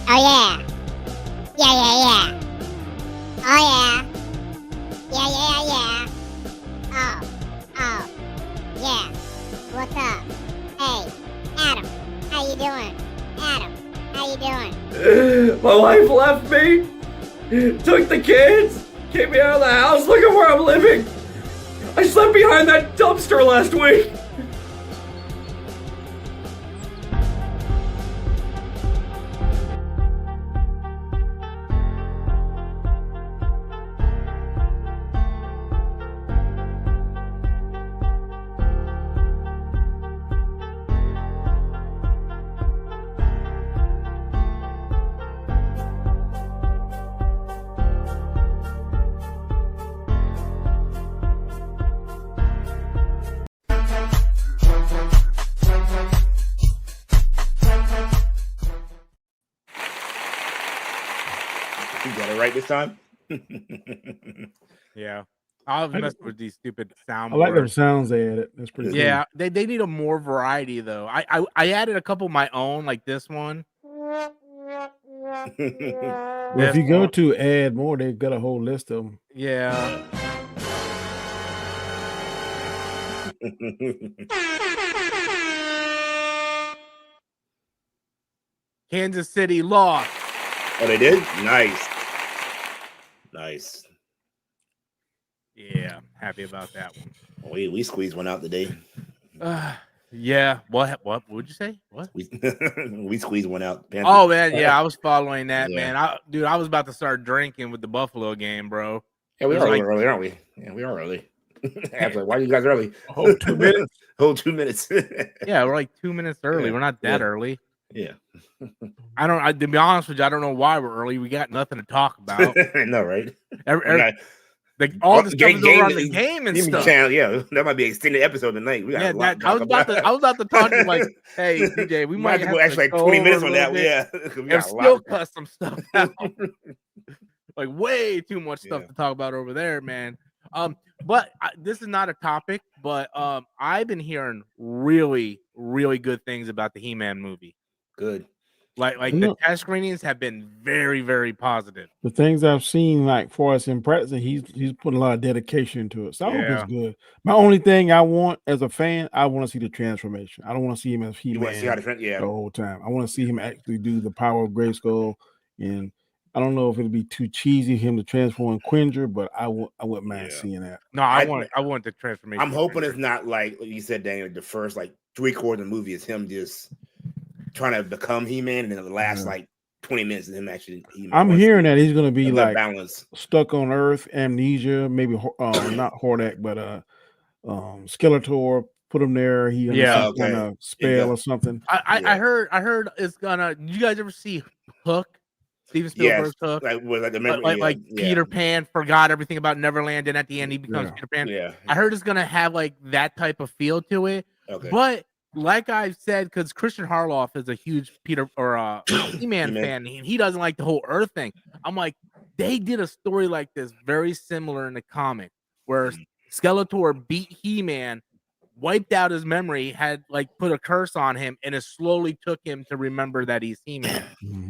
Oh yeah. Yeah. Oh yeah. Yeah. Oh. Yeah. What's up? Hey, Adam. How you doing? Adam, how you doing? My wife left me, took the kids, kicked me out of the house. Look at where I'm living. I slept behind that dumpster last week. You got it right this time. Yeah, I'll mess with these stupid sound. I like them sounds they added. That's pretty cool. Yeah, they need a more variety though. I added a couple of my own, like this one. Well, if you go to add more, they've got a whole list of them. Yeah. Kansas City lost. Oh, they did? Nice. Yeah, happy about that one. We squeezed one out today. Yeah. What would you say? What? We squeezed one out. Panthers. Oh man, yeah, I was following that, Yeah. man. I was about to start drinking with the Buffalo game, bro. Yeah, we It are was early, aren't we? Yeah, we are early. I was like, why are you guys early? Oh, 2 minutes. Whole 2 minutes. Yeah, we're like 2 minutes early. Yeah. We're not that Yeah. early. Yeah. To be honest with you, I don't know why we're early. We got nothing to talk about. I know, right? All the stuff is over on the game and stuff. Yeah, that might be an extended episode tonight. We got a lot to I talk was about to talk to you like, hey, DJ, we might have to actually like go 20 over minutes a on little that. bit Yeah. We and got a lot still to- cut some stuff out. Like way too much stuff Yeah. to talk about over there, man. But this is not a topic, but I've been hearing really, really good things about the He-Man movie. Good. Like the test screenings have been very, very positive. The things I've seen, like for us in practice, he's putting a lot of dedication into it. So I hope Yeah. it's good. My only thing I want as a fan, I want to see the transformation. I don't want to see him as You want to see how He-Man the the whole time. I want to see him actually do the power of Grayskull. And I don't know if it'll be too cheesy him to transform in Quinjer, but I wouldn't mind seeing that. No, I want the transformation. I'm hoping it's not like you said, Daniel. The first like 3/4 of the movie is him just trying to become He-Man, and then the last like 20 minutes is him actually. He-Man. I'm hearing that he's going to be like balance, stuck on Earth, amnesia, maybe not Hordak, but Skeletor. Put him there. He under some kind of spell or something. I heard it's gonna. Did you guys ever see Hook? Steven Spielberg's Hook, like Peter Pan forgot everything about Neverland, and at the end he becomes Peter Pan. Yeah, I heard it's gonna have like that type of feel to it. Okay. But like I've said, because Christian Harloff is a huge Peter or He-Man fan, he doesn't like the whole Earth thing. I'm like, they did a story like this very similar in the comic, where Skeletor beat He-Man, wiped out his memory, had like put a curse on him, and it slowly took him to remember that he's He-Man.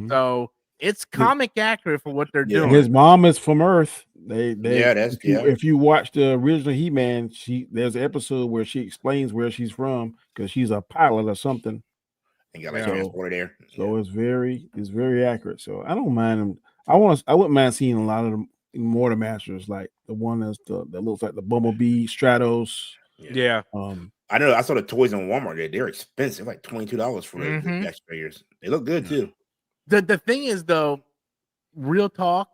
So it's comic accurate for what they're doing. His mom is from Earth. If you watch the original He-Man, there's an episode where she explains where she's from because she's a pilot or something. And got like transported there. So it's very accurate. So I don't mind him. I wouldn't mind seeing a lot of them more the masters, like the one that looks like the Bumblebee Stratos. Yeah. I know. I saw the toys in Walmart. They're expensive, like $22 for the action figures. They look good too. The thing is, though, real talk.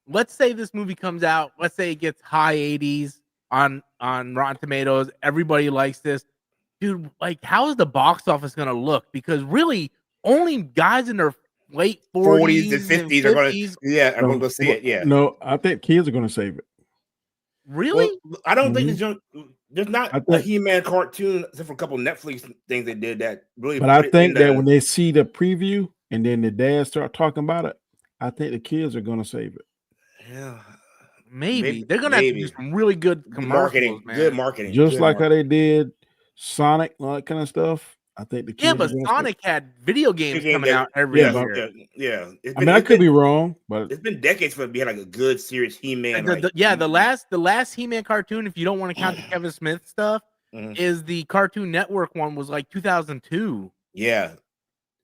Let's say this movie comes out. Let's say it gets high 80s on Rotten Tomatoes. Everybody likes this, dude. Like, how is the box office gonna look? Because really, only guys in their late 40s and 50s are going to see it. Yeah. No, I think kids are going to save it. Really? Well, I don't think there's not a He-Man cartoon except for a couple of Netflix things they did that really. But I think that when they see the preview and then the dad start talking about it, I think the kids are going to save it. Yeah, maybe they're going to have to do some really good commercials, marketing, man. good marketing, just like how they did Sonic and all that kind of stuff. I think the kids. Yeah, but are gonna Sonic had video games Yeah, coming out every yeah, year. yeah. I mean, I could be wrong, but it's been decades for it to be like a good serious He-Man. The last He-Man cartoon, if you don't want to count the Kevin Smith stuff, is the Cartoon Network one was like 2002. Yeah.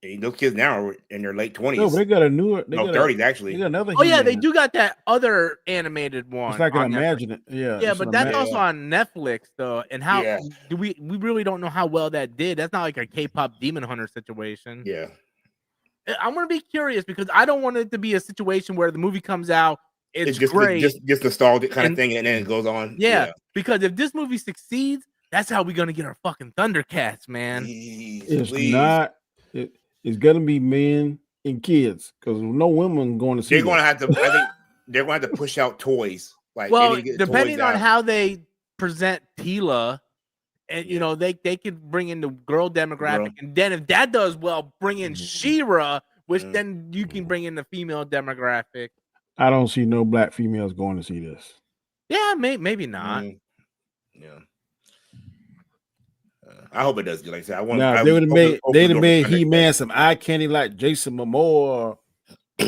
And those kids now are in their late 20s. no, but they got a newer. They got 30s actually. They got another. Oh yeah, they He-Man. do got that other animated one. It's like an on Netflix. Imagine it. Yeah. Yeah, it's but an that's Imagine- also on Netflix though. And how Yeah. do we really don't know how well that did. That's not like a K-pop Demon Hunter situation. Yeah. I'm gonna be curious because I don't want it to be a situation where the movie comes out, it's just great, just nostalgic kind of thing, and then it goes on. Yeah, because if this movie succeeds, that's how we're gonna get our fucking Thundercats, man. It's not. It's gonna be men and kids because no women going to see. They're going to have to. I think they're going to have to push out toys. Like, well, they need to get depending toys on out. how they present Tila, and you know they could bring in the girl demographic, and then if that does well, bring in She-Ra, which then you can bring in the female demographic. I don't see no black females going to see this. Yeah, maybe not. Yeah. I hope it does good. Like I said, I want. Now they would have made He-Man some eye candy like Jason Momoa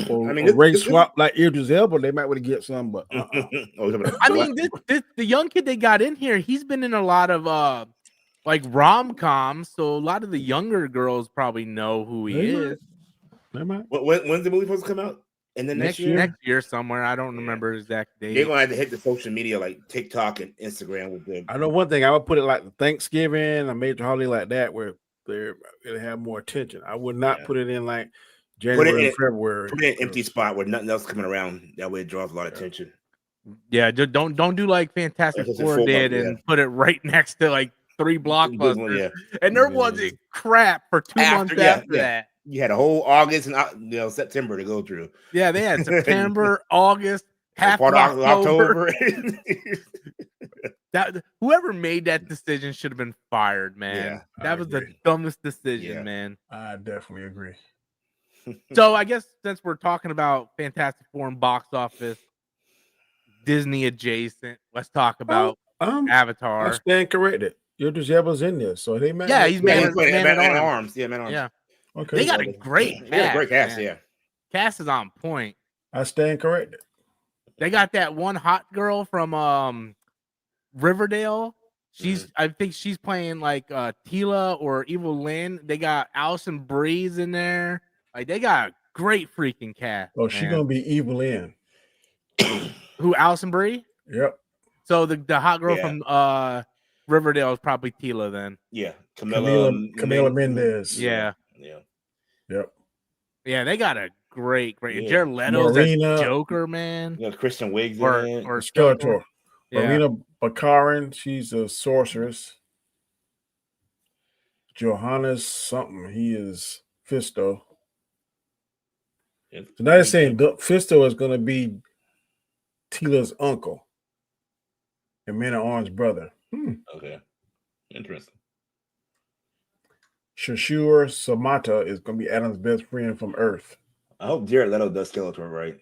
or Ray Swap like Idris Elba. They might would have get some, but I mean, the young kid they got in here, he's been in a lot of like rom-coms, so a lot of the younger girls probably know who he is. When's the movie supposed to come out? And then next year somewhere. I don't remember exact date. They're gonna have to hit the social media like TikTok and Instagram with them. I know one thing. I would put it like Thanksgiving, a major holiday like that, where it'll have more attention. I would not put it in like January and February. Put it in an empty spot where nothing else coming around. That way it draws a lot of attention. Yeah, don't do like Fantastic Four did and put it right next to like 3 blockbusters. And there wasn't crap for 2 months after that. You had a whole August and September to go through. Yeah, they had September, August, half part of October. That whoever made that decision should have been fired, man. Yeah, that was the dumbest decision, man. I definitely agree. So I guess since we're talking about Fantastic Four and box office, Disney adjacent, let's talk about Avatar. I stand corrected. Idris Elba's in there, so they might. Yeah, he's man at arms. Yeah, man at arms. Yeah. Okay. They got a great cast. Great cast, man. yeah. Cast is on point. I stand corrected. They got that one hot girl from Riverdale. I think she's playing like Tila or Evil Lynn. They got Alison Breeze in there. Like they got a great freaking cast. Oh, she's gonna be Evil Lynn. Who, Alison Brie? Yep. So the hot girl from Riverdale is probably Tila then. Yeah. Camila Mendez. Yeah. Yep. Yeah, they got a great. Jared Leto's a Joker, man. Yeah, Kristen Wiig's or Skeletor. Marina Bakarin, she's a sorceress. Johannes something, he is Fisto. So now they're saying Fisto is going to be Tila's uncle and Man at Arms' brother. Okay, interesting. Shashur Samata is going to be Adam's best friend from Earth. I hope Jared Leto does Skeletor right.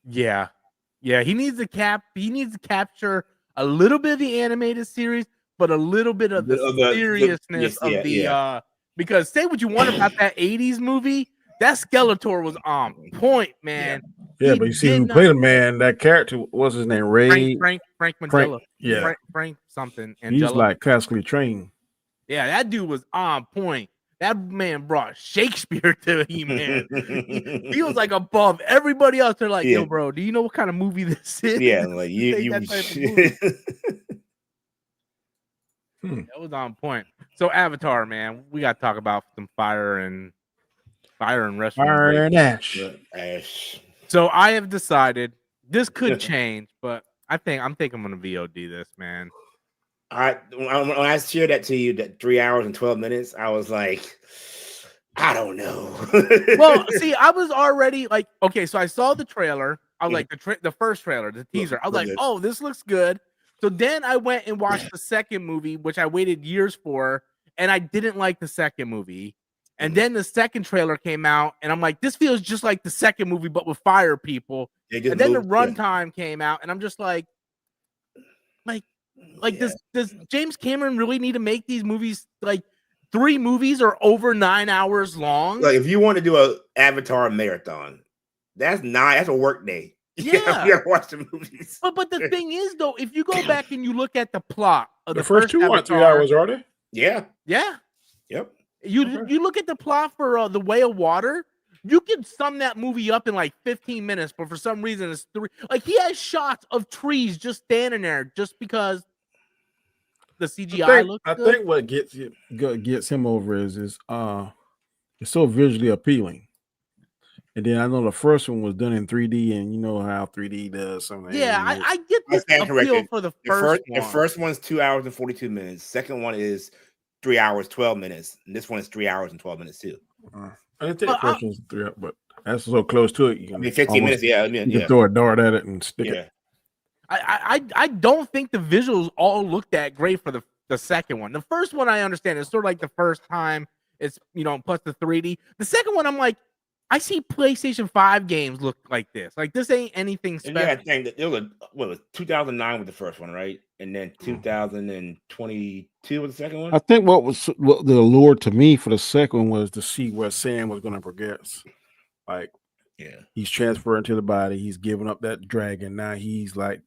Yeah, he needs to capture a little bit of the animated series, but a little bit of the seriousness of the because say what you want about that 80s movie, that Skeletor was on point, man. Yeah, but you see who played him, man. That character, what's his name? Frank Mandela. Yeah. Frank something. He's like classically trained. Yeah, that dude was on point. That man brought Shakespeare to He-Man. He was like above everybody else. They're like, yo, bro, do you know what kind of movie this is? Yeah, like that was on point. So Avatar, man, we got to talk about some fire and wrestling. Fire and ash. So I have decided this could change, but I'm thinking I'm gonna VOD this, man. When I shared that to you, that 3 hours and 12 minutes, I was like, I don't know. Well, see, I was already like, okay, so I saw the trailer. I was like, the first trailer, the teaser. I was like, oh, this looks good. So then I went and watched the second movie, which I waited years for, and I didn't like the second movie. And then the second trailer came out, and I'm like, this feels just like the second movie, but with fire people. And then the runtime came out, and I'm just like does James Cameron really need to make these movies like 3 movies are over 9 hours long. Like if you want to do a Avatar marathon, that's a work day. Yeah. You gotta watch the movies. But the thing is, though, if you go back and you look at the plot of The first two aren't 3 Avatar, hours, are they? Yeah. yeah, Yep. you look at the plot for The Way of Water, you can sum that movie up in like 15 minutes, but for some reason it's 3. Like he has shots of trees just standing there just because the CGI looks I good. think what gets him over is it's so visually appealing. And then I know the first one was done in 3D, and you know how 3D does something. Yeah, I get I the stand appeal corrected. for the first one. The first one's 2 hours and 42 minutes. Second one is 3 hours 12 minutes, and this one is 3 hours and 12 minutes too. I didn't think the first one's 3 hours, but that's so close to it. You can 15 minutes. Yeah, you can throw a dart at it and stick it. I don't think the visuals all look that great for the second one. The first one I understand. It's sort of like the first time. It's plus the 3D. The second one I'm like, I see PlayStation 5 games look like this. Like this ain't anything special. Yeah, I think that it was 2009 with the first one, right? And then 2022 was the second one. I think what the allure to me for the second one was to see where Sam was going to progress. Like, he's transferring to the body. He's giving up that dragon. Now he's like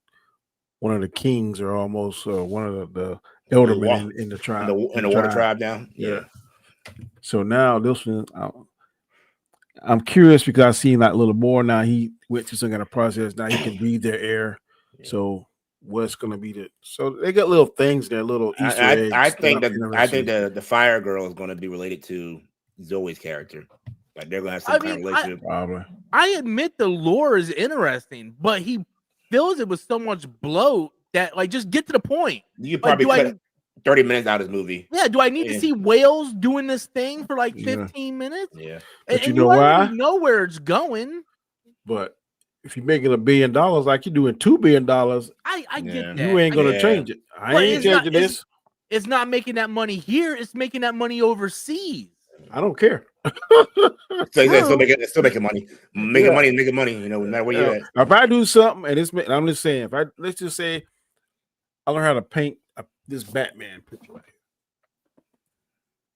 one of the kings, or almost one of the eldermen in the tribe, in the water tribe now. Yeah. So now this one, I'm curious because I've seen that little more. Now he went through some kind of process. Now he can breathe their air. Yeah. So what's going to be so they got little things there, little Easter eggs. I think the fire girl is going to be related to Zoe's character. Like they're going to have some kind of relationship. Probably. I admit the lore is interesting, but he fills it with so much bloat that like just get to the point. You probably cut 30 minutes out of this movie. Yeah, do I need to see whales doing this thing for like 15 minutes? Yeah. But you know why? Know where it's going. But if you're making $1 billion, like you're doing $2 billion, I get that. You ain't gonna change it. I ain't changing this. It's not making that money here. It's making that money overseas. I don't care. So he's still making money. Making money, no matter where you're at. If I do something and I'm just saying, let's just say I learn how to paint this Batman picture right here.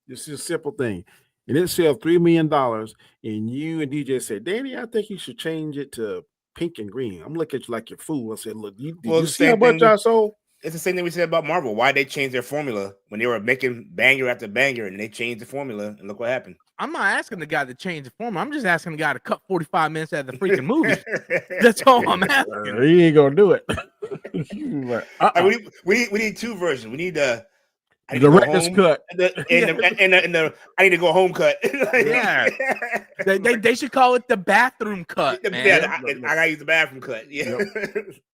This is a simple thing. And it sells $3 million, and you and DJ say, Danny, I think you should change it to pink and green. I'm looking at you like you're fool. I said, look, did you see how much I sold? It's the same thing we said about Marvel. Why they changed their formula when they were making banger after banger, and they changed the formula, and look what happened. I'm not asking the guy to change the formula. I'm just asking the guy to cut 45 minutes out of the freaking movie. That's all I'm asking. He ain't gonna do it. We need 2 versions. We need the director's cut and the I need to go home cut. Yeah, they should call it the bathroom cut. Yeah, I gotta use the bathroom cut. Yeah,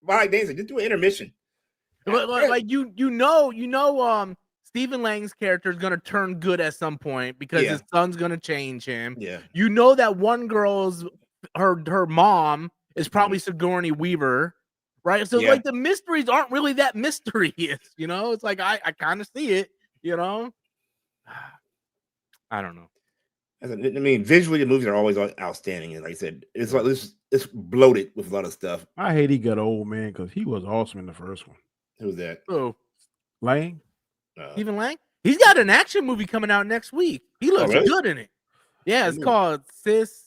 but like they said, just do an intermission. Like Stephen Lang's character is gonna turn good at some point because his son's gonna change him. Yeah, you know that one girl's her mom is probably Sigourney Weaver. Right, so like the mysteries aren't really that mysterious, It's like I kind of see it, I don't know. I mean, visually the movies are always outstanding, and like I said, it's like it's bloated with a lot of stuff. I hate he got old man because he was awesome in the first one. Who's that? Oh, Lang. Stephen Lang. He's got an action movie coming out next week. He looks good in it. Yeah, it's called SIS.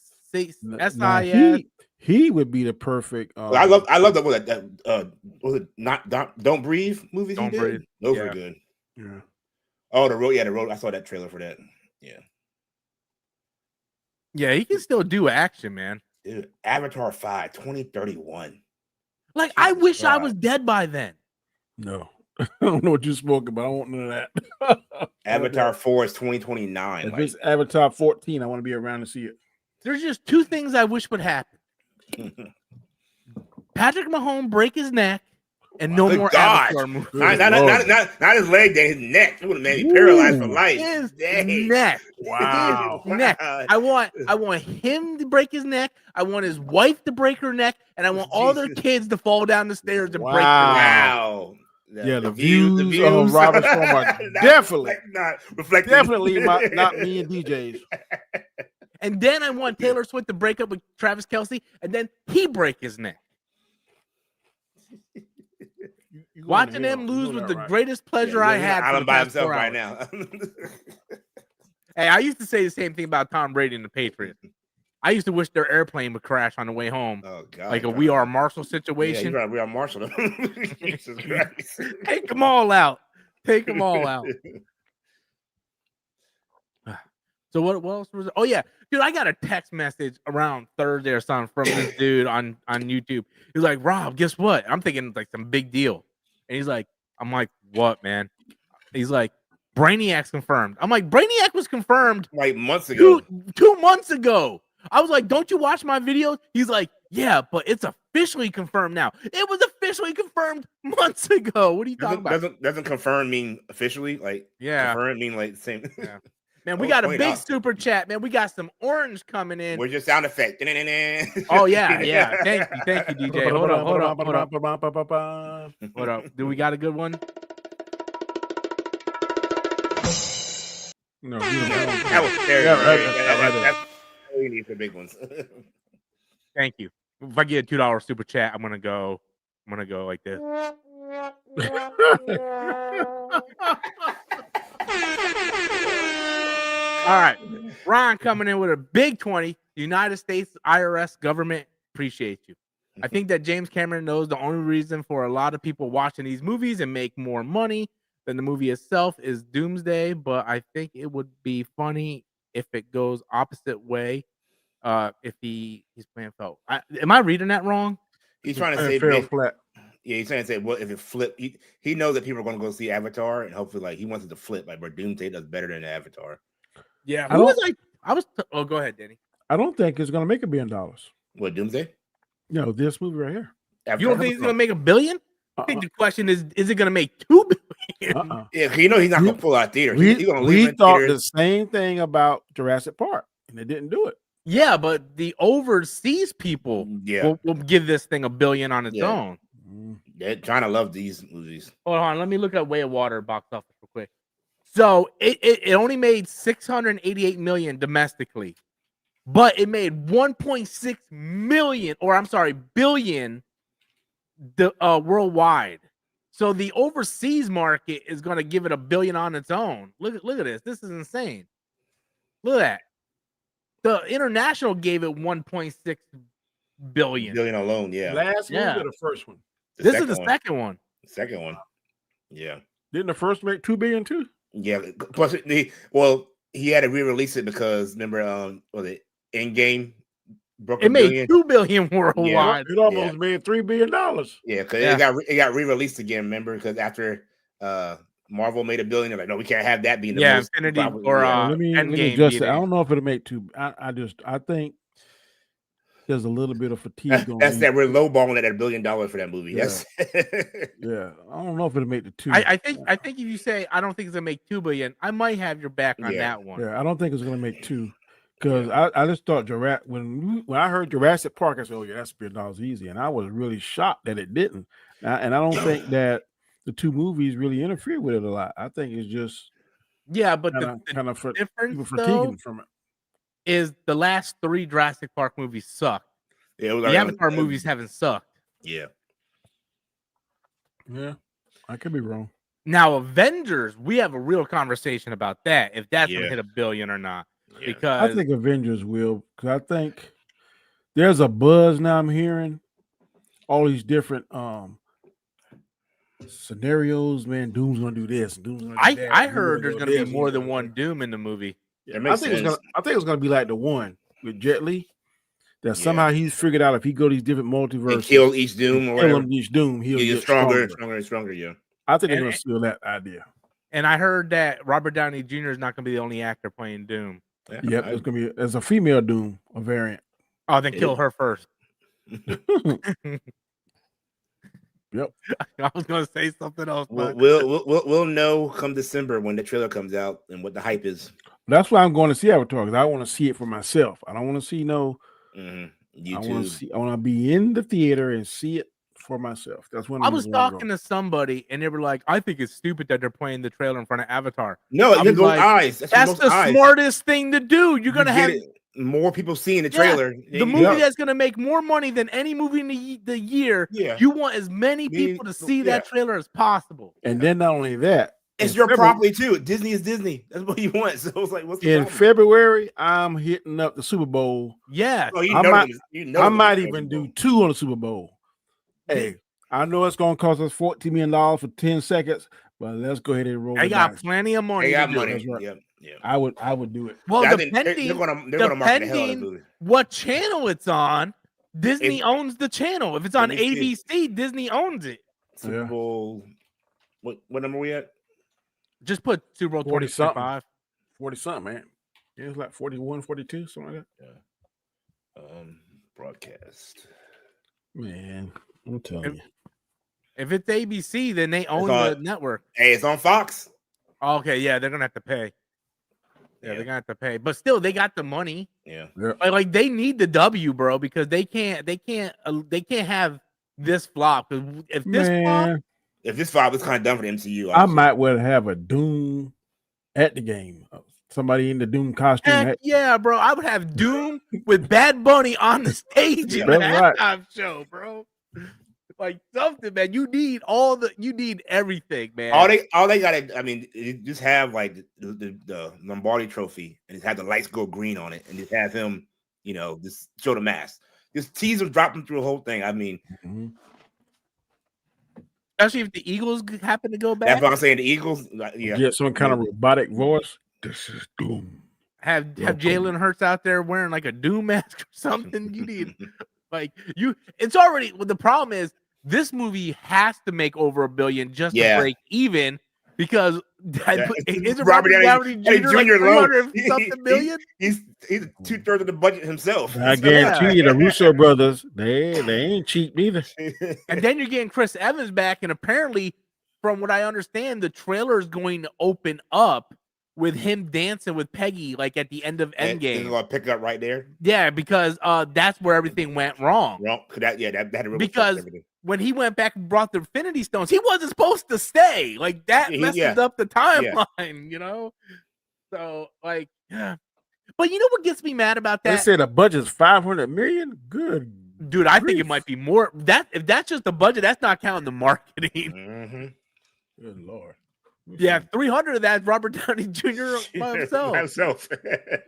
He would be the perfect. I love that was it not Don't Breathe movies. Don't Breathe. Those were good. Yeah. Oh, the road. I saw that trailer for that. Yeah. Yeah, he can still do action, man. Dude, Avatar 5, 2031. Like, I wish I was dead by then. No. I don't know what you're smoking, but I don't want none of that. Avatar 4 is 2029. If it's Avatar 14, I want to be around to see it. There's just 2 things I wish would happen. Patrick Mahomes break his neck and no more Avatar movies. Not his leg, his neck. It would have made me paralyzed for life. His neck. Wow. His neck. I want him to break his neck. I want his wife to break her neck, and I want all their kids to fall down the stairs and break their neck. Wow. The views of Robert Storm are definitely not reflecting. Definitely not me and DJs. And then I want Taylor Swift to break up with Travis Kelce, and then he break his neck. Watching them lose was the greatest pleasure I had. I'm by himself right now. Hey, I used to say the same thing about Tom Brady and the Patriots. I used to wish their airplane would crash on the way home. Oh God! Like a We Are Marshall Yeah, situation. you're right. We are Marshall. Jesus Christ! Take them all out. Take them all out. So what else was? Oh yeah, dude, I got a text message around Thursday or something from this dude on YouTube. He's like, Rob, guess what? I'm thinking like some big deal, and he's like, I'm like, what, man? He's like, Brainiac's confirmed. I'm like, Brainiac was confirmed Like months ago. 2 months ago. I was like, don't you watch my videos? He's like, yeah, but it's officially confirmed now. It was officially confirmed months ago. What are you talking about? Doesn't confirm mean officially? Like confirm mean like the same. Yeah. Man, we got a big super chat, man. We got some orange coming in. Where's your sound effect? Oh yeah. Thank you, DJ. Hold up. Do we got a good one? No, that was very. We need the big ones. Thank you. If I get a $2 super chat, I'm gonna go like this. All right, Ron coming in with a big 20. The United States IRS government appreciates you. I think that James Cameron knows the only reason for a lot of people watching these movies and make more money than the movie itself is Doomsday, but I think it would be funny if it goes opposite way. If he's playing felt. Am I reading that wrong? He's trying to say flat. Yeah, he's trying to say, well, if it flip, he knows that people are going to go see Avatar, and hopefully, like, he wants it to flip, like, where Doomsday does better than Avatar. Yeah, go ahead, Danny. I don't think it's going to make $1 billion. What, Doomsday? No, this movie right here. Avatar? You don't think it's going to make $1 billion? I think the question is it going to make $2 billion? Yeah, you know he's not going to pull out theaters. We thought the same thing about Jurassic Park, and they didn't do it. Yeah, but the overseas people will give this thing $1 billion on its own. They're trying to love these movies. Hold on, let me look at Way of Water box office real quick. So it only made $688 million domestically, but it made 1.6 billion worldwide. So the overseas market is going to give it $1 billion on its own. Look at this. This is insane. Look at that. The international gave it 1.6 billion. Billion alone, yeah. Last movie or the first one? This is the second one. The second one. Yeah. Didn't the first make $2 billion too? Yeah. Plus, he had to re-release it because remember, was it Endgame broke it made $2 billion worldwide. Yeah, it almost made $3 billion. Yeah, because it got re-released again. Remember, because after Marvel made $1 billion, they're like, no, we can't have that being the most Infinity probably, or let me adjust it. I don't know if it'll make two. I think there's a little bit of fatigue. That's that we're lowballing at $1 billion for that movie. Yeah. Yes. Yeah, I don't know if it'll make the two. I think if you say I don't think it's gonna make $2 billion, I might have your back on that one. Yeah, I don't think it's gonna make two because I just thought when I heard Jurassic Park, I said, oh yeah, that's $1 billion easy, and I was really shocked that it didn't. And I don't think that the two movies really interfere with it a lot. I think it's just but the difference fatiguing from it is the last 3 Jurassic Park movies sucked. Yeah, the Avatar movies haven't sucked. Yeah, I could be wrong. Now, Avengers, we have a real conversation about that if that's gonna hit $1 billion or not. Yeah. Because I think Avengers will, because I think there's a buzz now. I'm hearing all these different scenarios. Man, Doom's gonna do this. Doom's gonna do that. I heard there's gonna be more than one Doom in the movie. Yeah, I think it's gonna be like the one with Jet Li. That somehow he's figured out if he go these different multiverses, kill each Doom or kill him each Doom, he'll get stronger and stronger. Yeah, I think they're gonna steal that idea. And I heard that Robert Downey Jr. is not gonna be the only actor playing Doom. Yeah, it's gonna be as a female Doom, a variant. Oh, then kill her first. Yep. I was gonna say something else. But... We'll know come December when the trailer comes out and what the hype is. That's why I'm going to see Avatar, because I want to see it for myself. I don't want to see YouTube. I want to be in the theater and see it for myself. That's when I was talking to somebody and they were like, "I think it's stupid that they're playing the trailer in front of Avatar." No, it goes eyes. That's the smartest thing to do. You're gonna have more people seeing the trailer. The movie that's gonna make more money than any movie in the year. Yeah. You want as many people to see that trailer as possible. And then not only that, It's In your February- property too. Disney is Disney. That's what you want. So it's like, what's the In problem? February, I'm hitting up the Super Bowl. Yeah. Oh, I they're might- gonna- I might they're even gonna do 2 on the Super Bowl. Hey, I know it's gonna cost us $14 million for 10 seconds, but let's go ahead and roll. I the got dice. plenty of money. They got to do it. money. That's right. Yep. Yeah. I would do it. Well, Yeah, I think depending, they're gonna market the hell out of depending the movie. what channel it's on, Disney It- owns the channel. If it's on Let me see. ABC, Disney owns it. Super Yeah. Bowl. What number we at? Just put Super Bowl 40 something. 2025. 40 something, man. Yeah, it's like 41, 42, something like Broadcast. that. Man, I'm telling you. If it's ABC, then they own on- the network. Hey, it's on Fox. Okay, yeah, they're gonna have to pay. Yeah, Yeah. they're gonna have to pay. But still, they got the money. Yeah. Like they need the W, bro, because they can't have this flop. 'Cause if this flop, Man, If this flop, it's kind of done for the MCU. I might well have a Doom at the game. Somebody in the Doom costume. heck yeah, bro, I would have Doom with Bad Bunny on the stage in the That's right. halftime show, bro. Like something, man. You need everything, man. All they gotta, I mean, just have like the Lombardi trophy and just have the lights go green on it and just have him, just show the mask. Just tease him, drop him through the whole thing. I mean, Mhm. Especially if the Eagles happen to go that's back. what I'm saying. The Eagles, yeah. Get some kind of robotic voice. This is Doom. Have Jalen Hurts out there wearing like a Doom mask or something. You need it's already the problem is this movie has to make over $1 billion just to break even because is it Robert Downey Jr. like $300 something million? He's 2/3 of the budget himself. I guarantee you, the Russo brothers, they ain't cheap neither. And then you're getting Chris Evans back, and apparently, from what I understand, the trailer is going to open up with him dancing with Peggy, like at the end of Endgame. He's gonna pick up right there. Yeah, because that's where everything went wrong. Wrong. That had to really Because when he went back and brought the Infinity Stones, he wasn't supposed to stay. Like that messes up the timeline, So like, yeah. But you know what gets me mad about that? They said the budget's $500 million. Good, dude. I think it might be more. If that's just the budget, that's not counting the marketing. Mm-hmm. Good Lord. Yeah, 300 of that Robert Downey Jr. by himself.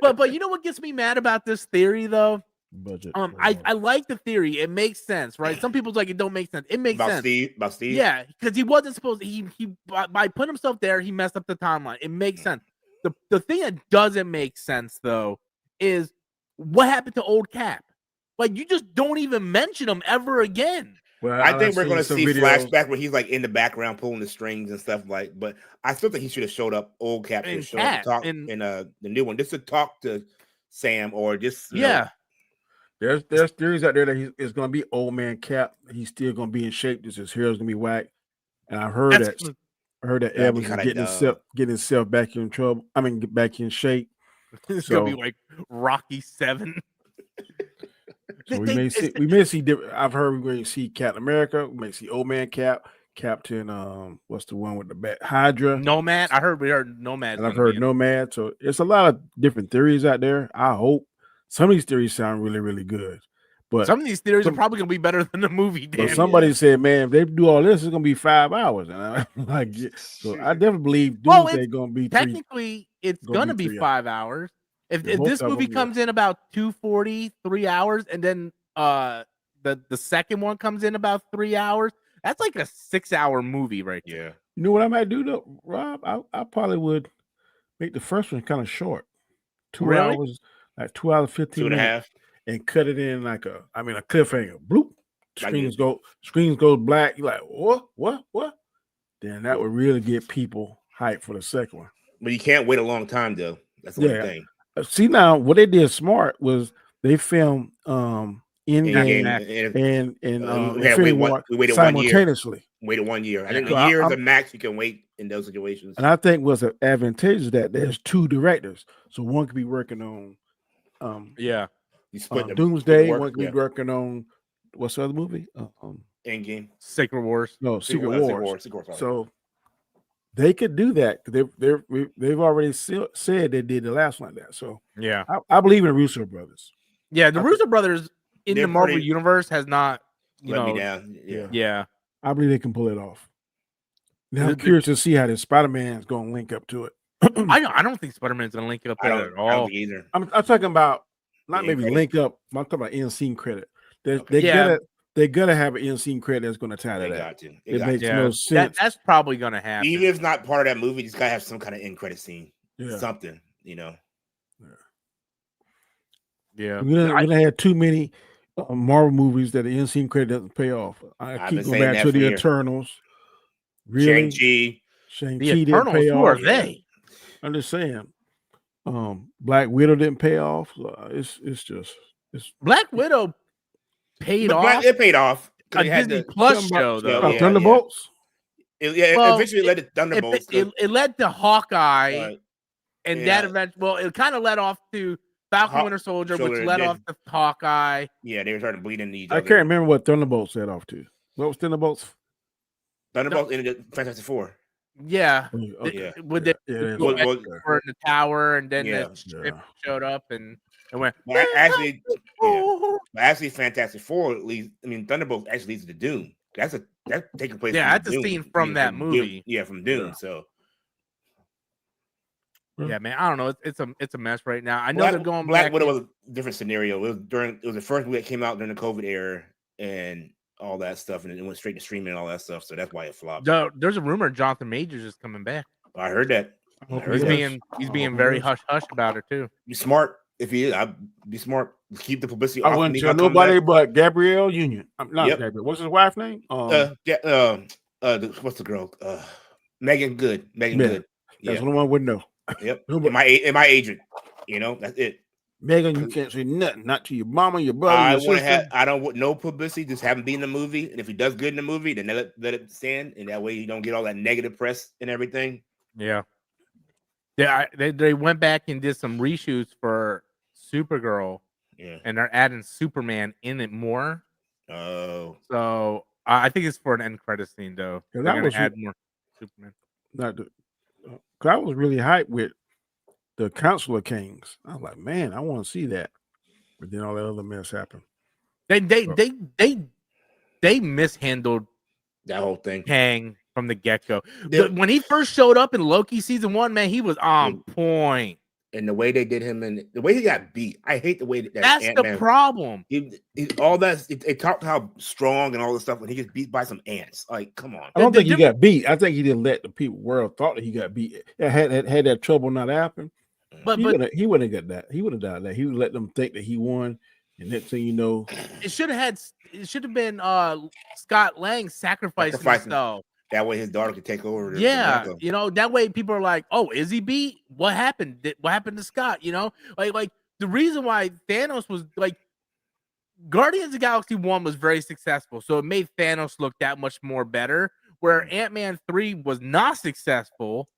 But you know what gets me mad about this theory though? Budget. I like the theory. It makes sense, right? Some people's like it don't make sense. It makes sense. About Steve. Yeah, because he wasn't supposed. He by putting himself there, he messed up the timeline. It makes sense. The thing that doesn't make sense though is what happened to old Cap. Like you just don't even mention him ever again. Well, I think we're going to some see videos. flashback where he's like in the background pulling the strings and stuff like. But I still think he should have showed up. Old Cap should have showed up to talk in the new one just to talk to Sam or just you know. There's theories out there that it's going to be old man Cap. He's still going to be in shape. Just his hair's going to be whack. And I've heard that Evans is getting himself back in trouble. I mean, get back in shape. It's going to be like Rocky 7. So we may see different. I've heard we're going to see Captain America. We may see Old Man Cap, Captain. What's the one with the bat? Hydra. Nomad. We heard Nomad. And I've heard Nomad. So it's a lot of different theories out there. I hope some of these theories sound really, really good. But some of these theories are probably going to be better than the movie. But somebody said, "Man, if they do all this, it's going to be 5 hours." And I'm like, so I definitely believe Doomsday going to be technically it's going to be 5 hours. If this movie comes in about 2:40, 3 hours, and then the second one comes in about 3 hours, that's like a 6-hour movie right there. Yeah. You know what I might do though, Rob? I probably would make the first one kind of short, 2 hours, like 2 hours 15 2.5 minutes, and cut it in like a cliffhanger. Bloop. Screens go black. You're like, what? Then that would really get people hyped for the second one. But you can't wait a long time though. That's the one thing. See now, what they did smart was they filmed Endgame and we waited simultaneously. Waited 1 year. I think a year is the max you can wait in those situations. And I think was advantageous that there's 2 directors, so one could be working on Doomsday, one could be working on what's the other movie? Endgame, Secret Wars. No, Secret Wars. So they could do that. They've already said they did the last one like that. So yeah, I believe in the Russo brothers. Yeah, the Russo brothers in the Marvel universe has not let me down. Yeah. I believe they can pull it off. Now I'm curious to see how this Spider-Man is going to link up to it. I don't think Spider-Man's gonna link up I there don't, at I don't all. think either. I'm talking about not The maybe end link up. I'm talking about end scene credit. Okay. They gotta have an end scene credit that's going to tie to They that. got to. They It got makes to. no sense. That's probably gonna happen. Even if it's not part of that movie, just gotta have some kind of end credit scene. Yeah. Something, you know. Yeah. We done had too many Marvel movies that the end scene credit doesn't pay off. I I've keep been going saying back that to for the years. Eternals. Really? Shang-Chi. Shang-Chi The didn't Eternals, pay who off. are they? I'm just saying. Black Widow didn't pay off. So it's Black Widow paid But off. it paid off. A They had Disney the- Plus Something show about- though. Yeah. Thunderbolts. Well, Eventually it led to Thunderbolts. It led to Hawkeye, Right. and Yeah. that event. Well, it kind of led off to Falcon Winter Soldier, which Soldier, led then- off to Hawkeye. Yeah, they were starting to bleed into each I other. can't remember what Thunderbolts set off to. What was Thunderbolts? Thunderbolts ended Fantastic Four. Yeah, Okay. with Yeah, the yeah, Well, were in the tower, and then Yeah. the strip showed up and went. But actually, Fantastic Four leads. I mean, Thunderbolts actually leads to Doom. That's taking place. Yeah, from that's a Doom. scene from that Doom. movie. Yeah, from Doom. Yeah. So Yeah, man, I don't know. It's a mess right now. I know they're going Black back. Widow was a different scenario. It was the first movie that came out during the COVID era and all that stuff, and it went straight to streaming and all that stuff. So that's why it flopped. There's a rumor Jonathan Majors is coming back. I heard that. He's being very hush hush about it too. Be smart if he is. I'd be smart. Keep the publicity. I off wouldn't me tell if I come nobody back. but Gabrielle Union. I'm not Yep. Gabrielle. What's his wife's name? What's the girl? Megan Good. Megan Yeah. Good. That's the only one I would know. Yep. Nobody- And my agent. You know, that's it. Megan, you can't say nothing. Not to your mama, your brother, I your want to sister. have. I don't want no publicity. Just have him be in the movie, and if he does good in the movie, then let it stand, and that way you don't get all that negative press and everything. Yeah. Yeah, they went back and did some reshoots for Supergirl, Yeah. and they're adding Superman in it more. Oh. So I think it's for an end credit scene though. Yeah, They're that gonna was add more Superman. Cause I was really hyped with the Council of Kings. I was like, man, I want to see that. But then all that other mess happened. They mishandled That whole thing. Kang from the get-go. Yeah. When he first showed up in Loki season 1, man, he was on point. And the way they did him and the way he got beat, I hate the way that That's Ant-Man, the problem. all that they talked how strong and all this stuff when he gets beat by some ants. Like, come on. I don't think he got beat. I think he didn't let the people world thought that he got beat. Had that trouble not happen. But he wouldn't have got that. He would have died that. He would let them think that he won. And next thing you know, it should have been Scott Lang sacrificing himself. That way his daughter could take over. Yeah, you know, that way people are like, "Oh, is he beat? What happened? What happened to Scott?" You know, like the reason why Thanos was like Guardians of the Galaxy 1 was very successful, so it made Thanos look that much more better. Where Ant-Man 3 was not successful,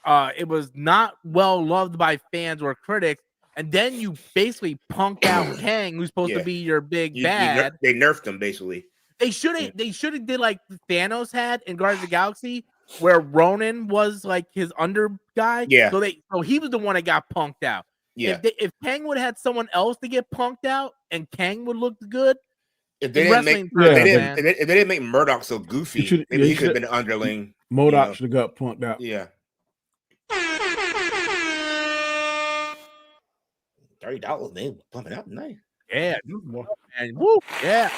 it was not well loved by fans or critics, and then you basically punked out Kang, who's supposed to be your big bad. They nerfed him basically. They should have did like Thanos had in Guardians of the Galaxy, where Ronan was like his under guy. Yeah. So he was the one that got punked out. Yeah. If Kang would have had someone else to get punked out, and Kang would look good. If they didn't make Murdoch so goofy, maybe he could have been an underling. Murdoch should have got punked out. Yeah. $30, man, pumping out nice. Yeah, and woo, yeah.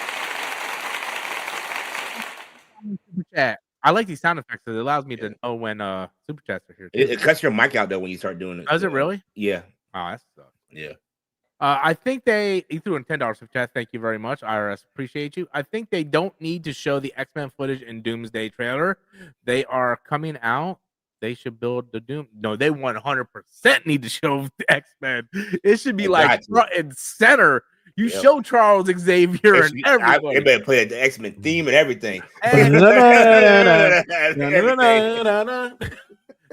Super chat. I like these sound effects because it allows me to know when super chats are here. It cuts your mic out though when you start doing it. Does it really? Yeah. Oh, that sucks. Yeah. I think he threw in $10 super chat. Thank you very much, IRS. Appreciate you. I think they don't need to show the X-Men footage in Doomsday trailer. They are coming out. They should build the Doom. No, they 100% need to show the X-Men. It should be like front and center. You show Charles Xavier and everybody. They better play the X-Men theme and everything.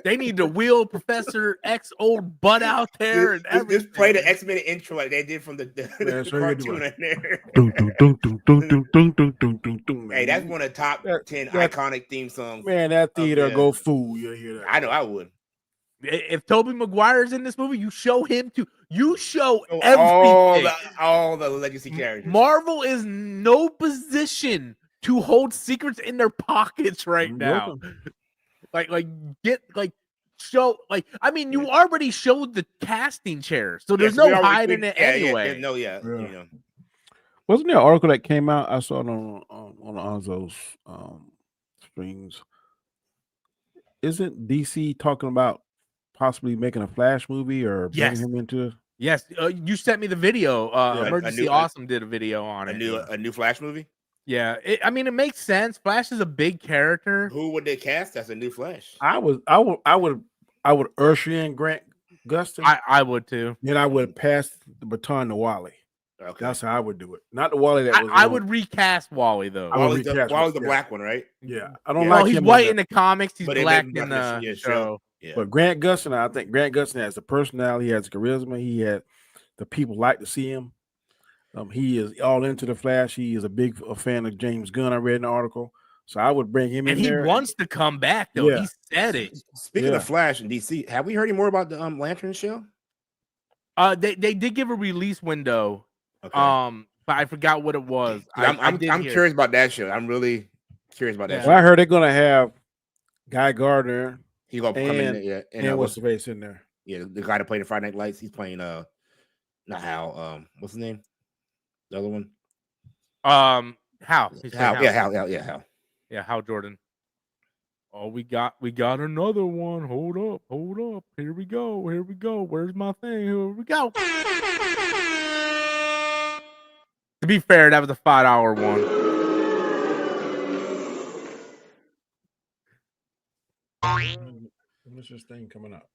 They need to wheel Professor X old butt out there and everything. Just play the X-Men intro like they did from the cartoon in there. Hey, that's one of the top 10 iconic theme songs. Man, that theater go fool. You hear that? I know I would. If Tobey Maguire's in this movie, you show him too. You show everything. All the legacy characters. Marvel is no position to hold secrets in their pockets right now. Like get like show like I mean you already showed the casting chair, so there's no hiding it anyway. You know. Wasn't there an article that came out? I saw it on Anzo's streams. Isn't DC talking about possibly making a Flash movie or bringing him into? Yes, you sent me the video. Emergency Awesome did a video on it. A new Flash movie. Yeah, I mean it makes sense. Flash is a big character. Who would they cast as a new Flash? I would usher in Grant Gustin. I would too. Then I would pass the baton to Wally. Okay, that's how I would do it. Not the Wally that was. I would recast Wally though. Wally's the black one, right? Yeah, I don't like. He's him white in the comics. He's black in the show. Yeah. But Grant Gustin, I think Grant Gustin has the personality, he has charisma. He had the people like to see him. He is all into the Flash. He is a big fan of James Gunn. I read an article, so I would bring him in. And he wants to come back though. Yeah. He said it. Speaking of Flash and DC, have we heard any more about the Lantern show? They did give a release window. Okay. But I forgot what it was. I'm curious about that show. I'm really curious about that. Well, I heard they're gonna have Guy Gardner. He gonna come in, and what's the face in there? Yeah, the guy that played in Friday Night Lights. He's playing not Hal. What's his name? The other one. Hal. Hal. Hal. Yeah, Hal Jordan. Oh, we got another one. Hold up. Here we go. Where's my thing? Here we go. To be fair, that was a 5-hour one. What's this thing coming up?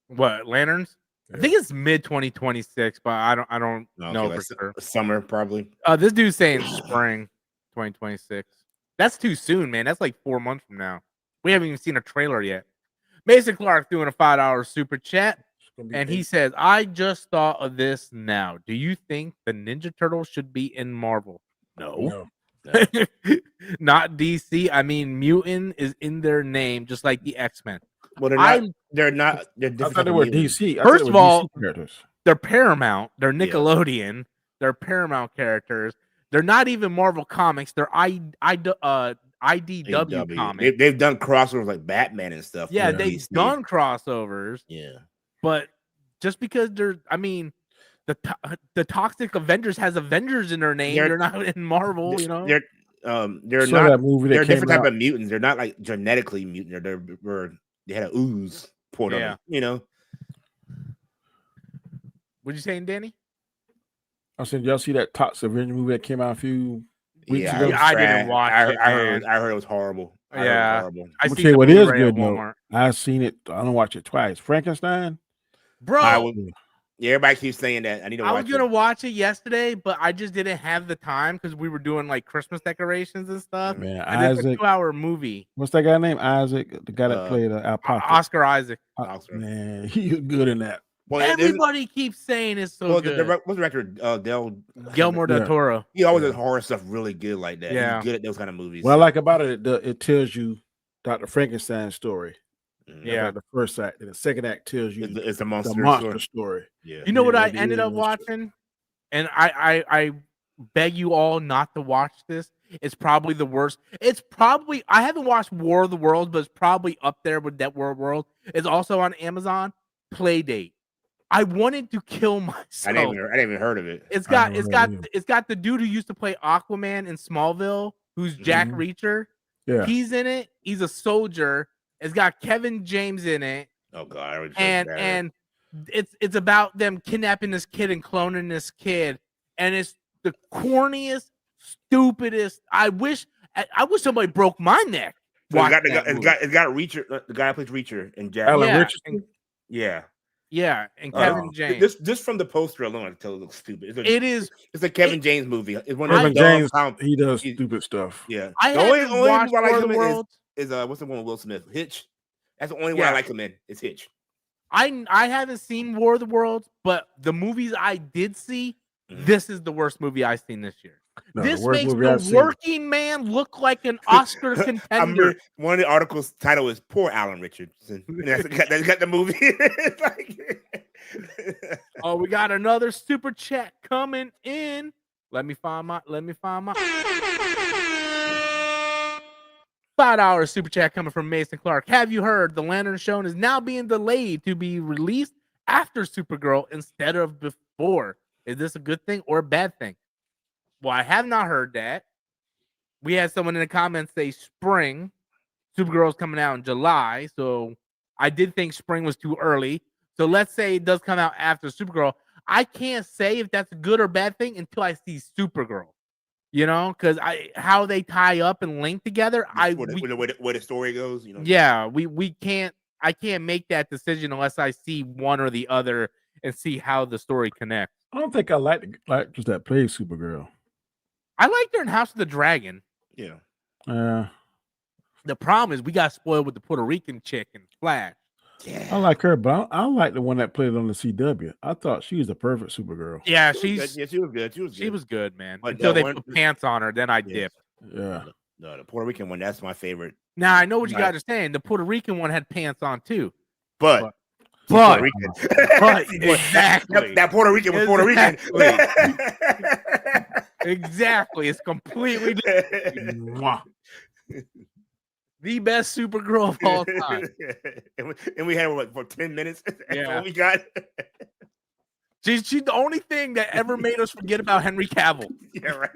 What, Lanterns? Yeah. I think it's mid 2026, but I don't know for sure. Summer probably. This dude's saying spring 2026. That's too soon, man. That's like 4 months from now. We haven't even seen a trailer yet. Mason Clark doing a $5 super chat. And he says, I just thought of this now. Do you think the Ninja Turtles should be in Marvel? No. Not DC. I mean, mutant is in their name, just like the X-Men. Well, they're not. They're different. I thought they were DC. First of all, they're Paramount. They're Nickelodeon. Yeah. They're Paramount characters. They're not even Marvel Comics. They're IDW comics. They've done crossovers like Batman and stuff. Yeah, they've done crossovers. Yeah. But just because the Toxic Avengers has Avengers in their name, they're not in Marvel, They're not. They're different type of mutants. They're not like genetically mutant. They had an ooze poured on them, What you saying, Danny? I said, y'all see that Toxic Avenger movie that came out a few weeks ago? I didn't watch it. I heard it was horrible. I see what is good though. I've seen it. I don't watch it twice. Frankenstein. Bro, everybody keeps saying that. I need to watch it. I was gonna watch it yesterday, but I just didn't have the time because we were doing like Christmas decorations and stuff. Man, and Isaac, it's a 2-hour movie. What's that guy named? Isaac, the guy that played Alpaca. Oscar Isaac. Man, he was good in that. Well, everybody keeps saying it's so good. What's the director? Guillermo del Toro. He always does horror stuff really good like that. Yeah. He's good at those kind of movies. What I like about it tells you Dr. Frankenstein's story. Yeah, the first act, and the second act tells you it's a monster story. Yeah, you know what I ended up watching, and I beg you all not to watch this. It's probably the worst. I haven't watched War of the Worlds, but it's probably up there with that World. It's also on Amazon. Playdate. I wanted to kill myself. I didn't even heard of it. It's got the dude who used to play Aquaman in Smallville, who's Jack Reacher. Yeah, he's in it. He's a soldier. It's got Kevin James in it. Oh God! And it's about them kidnapping this kid and cloning this kid, and it's the corniest, stupidest. I wish somebody broke my neck. So it's got Reacher, the guy who plays Reacher, and Jack. Richardson. Yeah, and Kevin James. Just from the poster alone, I can tell it looks stupid. It's a Kevin James movie. It's one of James. He does stupid stuff. Yeah, the only movie I like him in is what's the one with Will Smith? Hitch. That's the only one I like him in. It's Hitch. I haven't seen War of the Worlds, but the movies I did see, this is the worst movie I've seen this year. No, this makes the working man look like an Oscar contender. One of the articles' title is "Poor Alan Richardson." That's got the movie. Oh, we got another super chat coming in. Let me find my. $5 super chat coming from Mason Clark. Have you heard the Lantern Shown is now being delayed to be released after Supergirl instead of before? Is this a good thing or a bad thing? Well, I have not heard that. We had someone in the comments say spring. Supergirl's coming out in July, so I did think spring was too early. So let's say it does come out after Supergirl. I can't say if that's a good or bad thing until I see Supergirl. You know, because how they tie up and link together. Where the story goes. You know. Yeah, we can't. I can't make that decision unless I see one or the other and see how the story connects. I don't think I like the actress that plays Supergirl. I liked her in House of the Dragon. Yeah. The problem is we got spoiled with the Puerto Rican chick in Flash. Yeah. I like her, but I like the one that played on the CW. I thought she was the perfect Supergirl. Yeah, she was good. She was good, man. But until they put pants on her, then I dipped. Yeah. No, the Puerto Rican one, that's my favorite. Now I know what you guys are saying. The Puerto Rican one had pants on too. But Puerto Rican. Exactly. That Puerto Rican was Puerto Rican. Exactly. It's completely the best Supergirl of all time. and we had what for 10 minutes? Yeah. What we got. She's the only thing that ever made us forget about Henry Cavill. Yeah, right.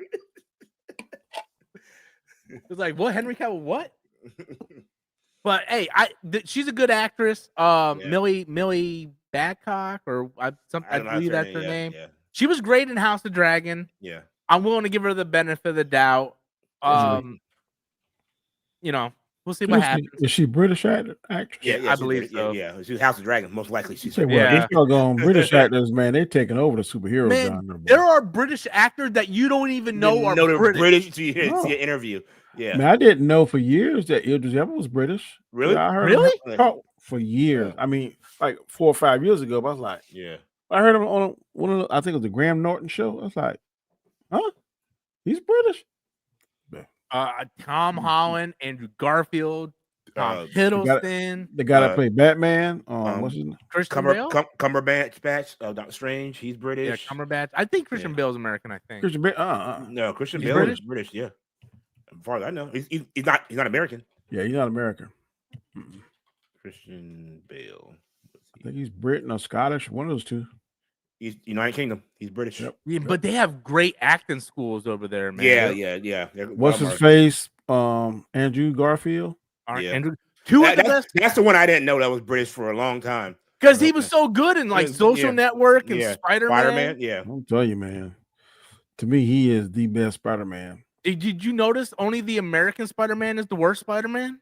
It's like, what? Henry Cavill, what? But hey, she's a good actress. Millie Babcock, or I believe that's her name. Yeah. She was great in House of Dragon. Yeah. I'm willing to give her the benefit of the doubt. You know, we'll see what happens. Is she British actress? Yeah, I believe so. Yeah, she's House of Dragons. Most likely she's. These British actors, man, they taking over the superheroes. Man, there are British actors that you don't even know are British. To see an interview. Yeah, man, I didn't know for years that Idris Elba was British. Really? Yeah, I heard really? him talk for years. I mean, like 4 or 5 years ago. But I was like, yeah. I heard him on one of the, I think it was the Graham Norton show. I was like, huh? He's British. Tom Holland, Andrew Garfield, Tom Hiddleston, the guy that played Batman. What's his name? Christian Bale. Cumberbatch, Doctor Strange. He's British. Yeah, Cumberbatch. I think Christian Bale's American. I think. Christian Bale. No, Christian Bale is British. Yeah, as far as I know, he's not American. Yeah, he's not American. Christian Bale. I think he's Britain or Scottish. One of those two. He's United Kingdom. He's British. Yep. Yeah, but they have great acting schools over there, man. Yeah. What's his face? Andrew Garfield. Andrew. That's the one I didn't know that was British for a long time. Because he was so good in like Social Network and Spider-Man. Yeah. I'll tell you, man. To me, he is the best Spider-Man. Did you notice only the American Spider-Man is the worst Spider-Man?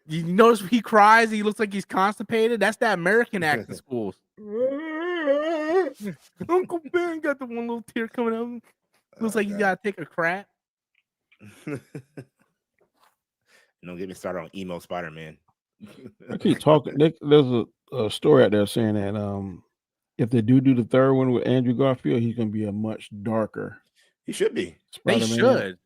You notice he cries, he looks like he's constipated. That's that American acting schools. Uncle Ben got the one little tear coming out. Looks like you gotta take a crap. Don't get me started on emo Spider-Man. I keep talking. There's a story out there saying that if they do the third one with Andrew Garfield, he's going to be a much darker. He should be. Spider-Man. They should.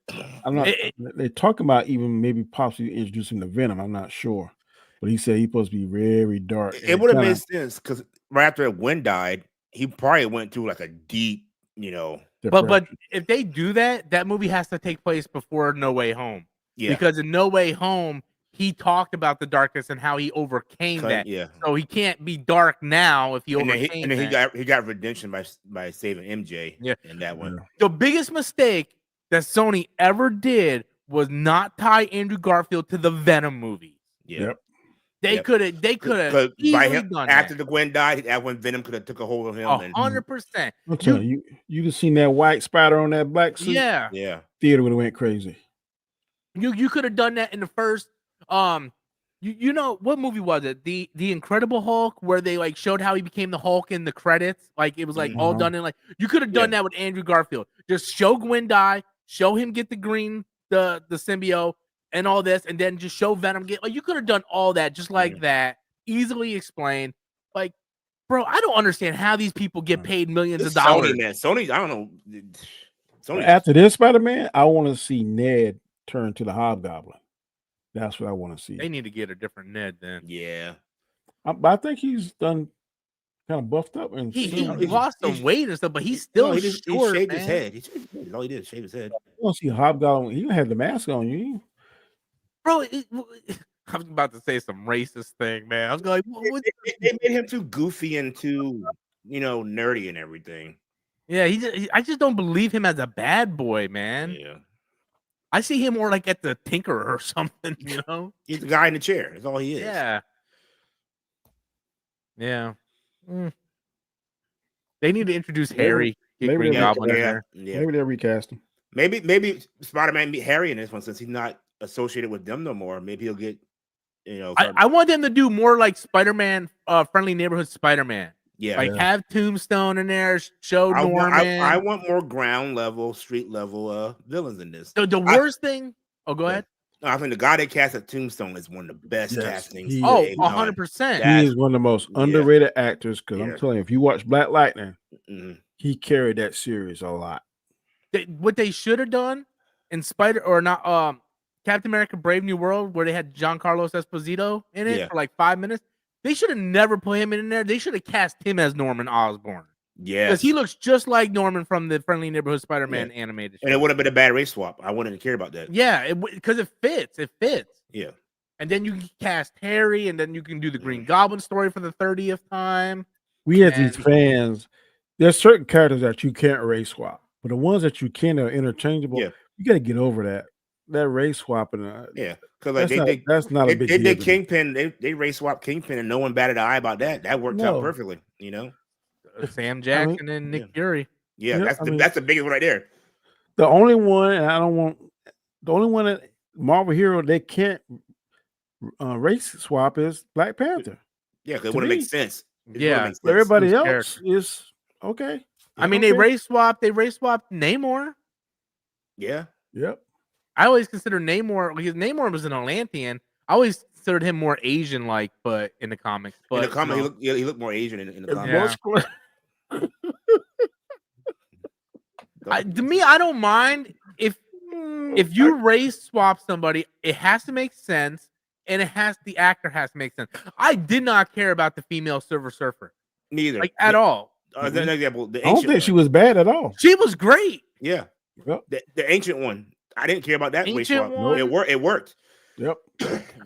I'm not. They're talking about even maybe possibly introducing the Venom. I'm not sure, but he said he's supposed to be very dark. It would have made sense because right after Gwen died, he probably went through like a deep, But if they do that, that movie has to take place before No Way Home. Yeah. Because in No Way Home, he talked about the darkness and how he overcame that. Yeah. So he can't be dark now if he overcame that. He got redemption by saving MJ. Yeah. In that one. The biggest mistake that Sony ever did was not tie Andrew Garfield to the Venom movie. Yeah. Yep. They could have easily done after that. the Gwen died. That's when Venom could have took a hold of him. 100%. I'm telling you, you just seen that white spider on that black suit. Yeah. Yeah. Theater would have went crazy. You could have done that in the first. You know what movie was it? The Incredible Hulk, where they like showed how he became the Hulk in the credits. Like it was like all done in like you could have done that with Andrew Garfield. Just show Gwen die, show him get the symbiote and all this, and then just show Venom get. Like you could have done all that just like that, easily explained. Like, bro, I don't understand how these people get paid millions of dollars. Sony, man. Sony, I don't know. Sony. After this Spider-Man, I want to see Ned turn to the Hobgoblin. That's what I want to see. They need to get a different Ned then. Yeah. But I think he's done kind of buffed up and He slim. lost some weight and stuff, but he's still he short, shaved man. his head. He shaved his head. All he did is shave his head. You don't see Hobgoblin. You don't have the mask on you. Bro, I was about to say some racist thing, man. I was like, they made him too goofy and too, nerdy and everything. yeah, I just don't believe him as a bad boy, man. Yeah. I see him more like at the Tinker or something, He's the guy in the chair. That's all he is. Yeah. Yeah. They need to introduce Harry. Get Green Goblin in there. Yeah. Maybe they'll recast him. Maybe Spider-Man meet Harry in this one since he's not associated with them no more. Maybe he'll get, I want them to do more like Spider-Man, Friendly Neighborhood Spider-Man. Yeah. Like have Tombstone in there, show Norman. I want more ground level, street level villains in this. The worst thing. Oh, go ahead. No, I think the guy that cast at Tombstone is one of the best castings. 100%. He is one of the most underrated actors because I'm telling you, if you watch Black Lightning, he carried that series a lot. What they should have done in Captain America: Brave New World, where they had Giancarlo Esposito in it for like 5 minutes. They should have never put him in there. They should have cast him as Norman Osborn. Yeah, because he looks just like Norman from the Friendly Neighborhood Spider-Man animated show. And it would have been a bad race swap. I wouldn't care about that. Yeah, because it fits. It fits. Yeah. And then you can cast Harry, and then you can do the Green Goblin story for the 30th time. We as these fans, there's certain characters that you can't race swap, but the ones that you can are interchangeable. Yeah. You got to get over that. That race swapping. Because like that's not a big deal. They did deal. Kingpin. They race swap Kingpin, and no one batted an eye about that. That worked out perfectly. Sam Jackson and Nick Fury. Yeah, that's the biggest one right there. The only one, and the only one that Marvel hero they can't race swap is Black Panther. Yeah, because it wouldn't make sense. Everybody else is okay. I mean, they race swapped Namor. Yeah. Yep. I always consider Namor, because Namor was an Atlantean. I always considered him more Asian-like, but in the comics. But in the comics, he looked more Asian in the comics. To me, I don't mind if you race swap somebody, it has to make sense, and the actor has to make sense. I did not care about the female Silver Surfer, neither, at all. As an example, I don't think she was bad at all. She was great. Yeah, yep. The ancient one, I didn't care about that race swap. One? It worked. Yep.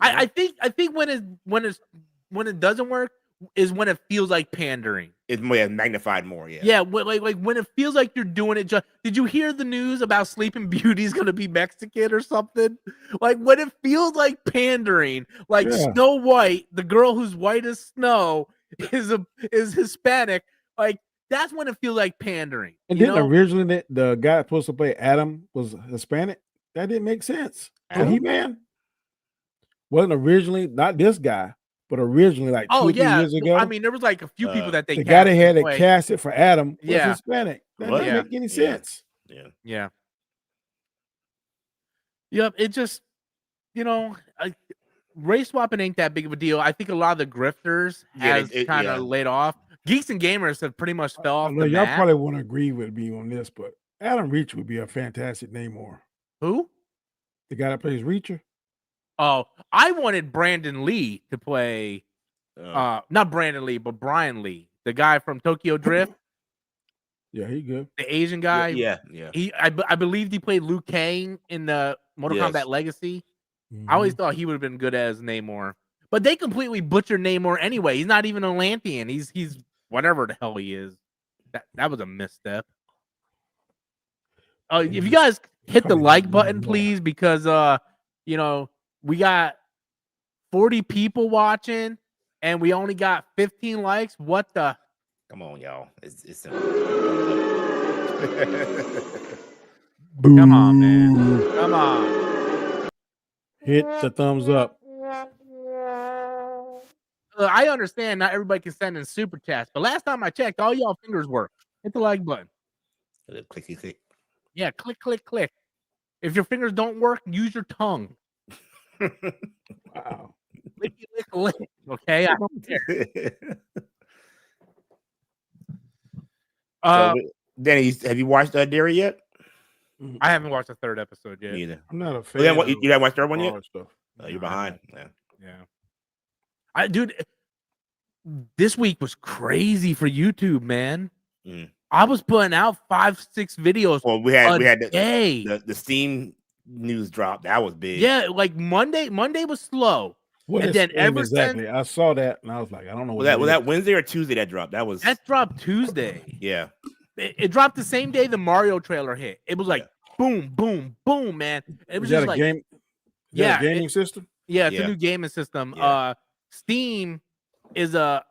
I think when it doesn't work is when it feels like pandering. It's more magnified more. Yeah. Yeah. Like when it feels like you're doing it. Did you hear the news about Sleeping Beauty is going to be Mexican or something? Like when it feels like pandering, like Snow White, the girl who's white as snow, is Hispanic. Like that's when it feels like pandering. And then originally the guy supposed to play Adam was Hispanic. That didn't make sense. He-Man wasn't originally not this guy. But originally, like 2 years ago, I mean, there was like a few people that the guy that had it casted for Adam was Hispanic. That didn't make any sense. Yeah. Yep. It just, race swapping ain't that big of a deal. I think a lot of the grifters has kind of laid off. Geeks and gamers have pretty much fell off. Y'all probably won't agree with me on this, but Adam Reach would be a fantastic Namor. Who? The guy that plays Reacher. Oh, I wanted Brandon Lee to play, not Brandon Lee, but Brian Lee, the guy from Tokyo Drift. Yeah, he good. The Asian guy. Yeah. I believe he played Liu Kang in the Mortal Kombat Legacy. I always thought he would have been good as Namor, but they completely butchered Namor anyway. He's not even Atlantean. He's whatever the hell he is. That was a misstep. If you guys hit the like button, please, because we got 40 people watching and we only got 15 likes. What the? Come on, y'all. It's Come on, man. Come on. Hit the thumbs up. I understand not everybody can send in super chats, but last time I checked, all y'all fingers work. Hit the like button. Clicky click. Yeah, click, click, click. If your fingers don't work, use your tongue. Wow. Licky, lick, lick. Okay, I don't care. Danny, have you watched Dairy yet? I haven't watched the third episode yet. Neither. I'm not a fan. You haven't watched the third one yet? Stuff. You're behind. Yeah. Dude, this week was crazy for YouTube, man. Mm. I was putting out 5-6 videos. Well, we had the Steam news drop. That was big. Yeah, like Monday was slow. What and is then Steam ever exactly? since I saw that and I was like, I don't know what was that Wednesday or Tuesday that dropped? That dropped Tuesday. Yeah. It dropped the same day the Mario trailer hit. It was like boom, boom, boom, man. It was is that just a like game? Is that a gaming system? Yeah, it's a new gaming system. Yeah. Steam is a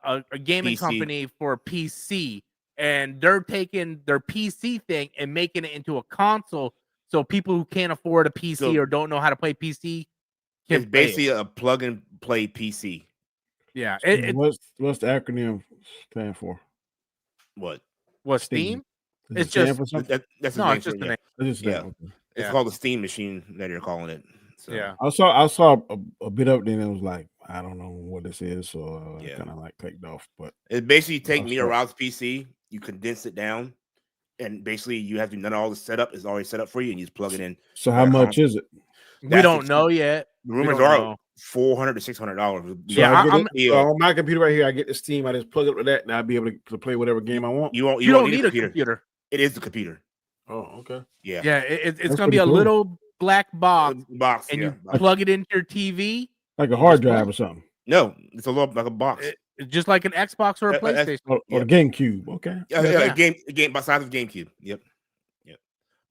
gaming PC. company for PC, and they're taking their PC thing and making it into a console, so people who can't afford a PC or don't know how to play PC can it's basically a plug and play PC. Yeah. What's the acronym stand for? What? Steam? It's just that's it's just the name. It's called the Steam machine that you're calling it. So. Yeah. I saw a bit up there and it was like, I don't know what this is, so kind of like clicked off. But it basically take me around PC, you condense it down, and basically you have to none of all the setup is already set up for you, and you just plug it in. So how much is it? We don't know yet. The rumors are $400 to $600. Yeah, on my computer right here, I get the Steam. I just plug it with that, and I'll be able to play whatever game I want. You don't need a computer. It is the computer. Oh, okay. Yeah. Yeah, it's gonna be a little black box, and you plug it into your TV, like a hard drive or something. No, it's a little like a box. It's just like an Xbox or a PlayStation or a GameCube. Okay. A game by size of GameCube. Yep.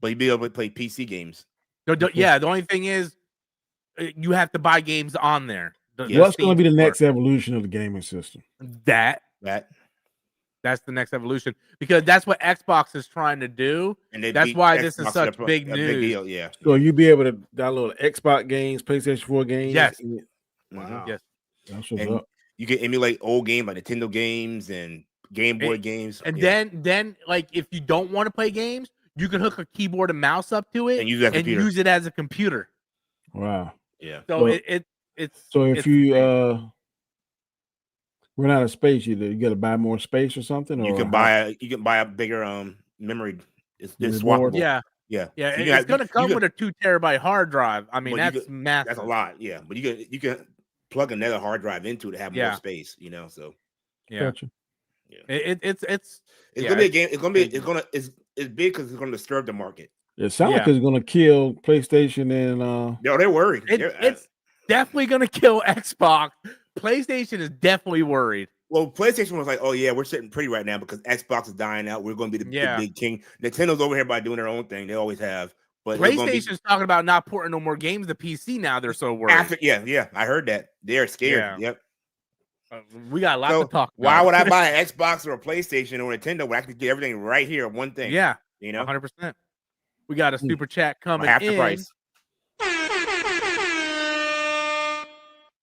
But you'd be able to play PC games. Yeah, the only thing is you have to buy games on there. What's going to be the next evolution of the gaming system? That's the next evolution, because that's what Xbox is trying to do. And that's why this is such big news. Big deal, yeah. So you be able to download Xbox games, PlayStation 4 games. Yes. Wow. Yes. That's what's up. You can emulate old games like Nintendo games and Game Boy games. And then like if you don't want to play games, you can hook a keyboard and mouse up to it and use it as a computer. Wow. Yeah. So if you run out of space, you got to buy more space or something. You can buy a bigger memory. It's swappable. Yeah. It's going to come with a 2 terabyte hard drive. I mean, that's massive. That's a lot. Yeah, but you can plug another hard drive into it to have more space. So gotcha. Yeah. It's gonna be a game. It's big because it's gonna disturb the market. It sounds like it's gonna kill PlayStation and they're worried. It's definitely gonna kill Xbox. PlayStation is definitely worried. Well, PlayStation was like, "Oh yeah, we're sitting pretty right now because Xbox is dying out. We're going to be the big king." Nintendo's over here by doing their own thing. They always have. But PlayStation's talking about not porting no more games to PC now. They're so worried. Yeah, I heard that. They're scared. Yeah. Yep. We got a lot to talk about. Why would I buy an Xbox or a PlayStation or a Nintendo when I could get everything right here, one thing? Yeah, 100%. We got a super chat coming half in. the price.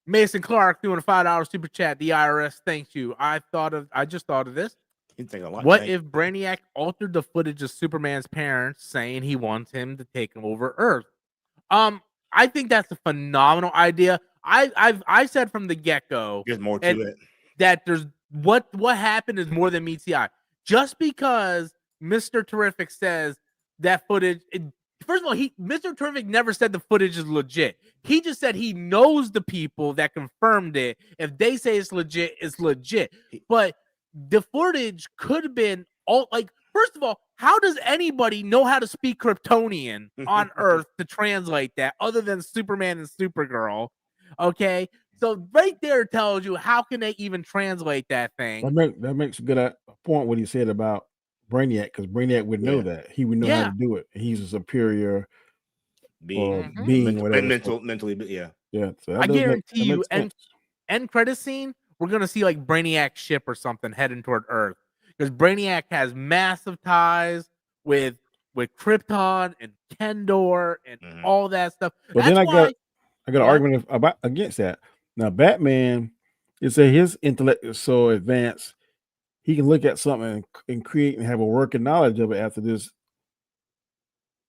Mason Clark doing a $5 super chat. The IRS thanks you. I just thought of this. What if Brainiac altered the footage of Superman's parents saying he wants him to take over Earth? I think that's a phenomenal idea. I said from the get-go there's more to it. That there's what happened is more than meets the eye. Just because Mr. Terrific says that footage, first of all, Mr. Terrific never said the footage is legit. He just said he knows the people that confirmed it. If they say it's legit, it's legit. But the footage could have been first of all, how does anybody know how to speak Kryptonian on Earth to translate that other than Superman and Supergirl? Okay, so right there tells you how can they even translate that thing. That makes a good point what he said about Brainiac, because Brainiac would know that. He would know how to do it. He's a superior being, whatever. Mentally, yeah. So I guarantee you, end credit scene, we're gonna see like Brainiac's ship or something heading toward Earth, because Brainiac has massive ties with Krypton and Kendor and all that stuff. But then I got an argument against that. Now, Batman, it said his intellect is so advanced, he can look at something and create and have a working knowledge of it after this,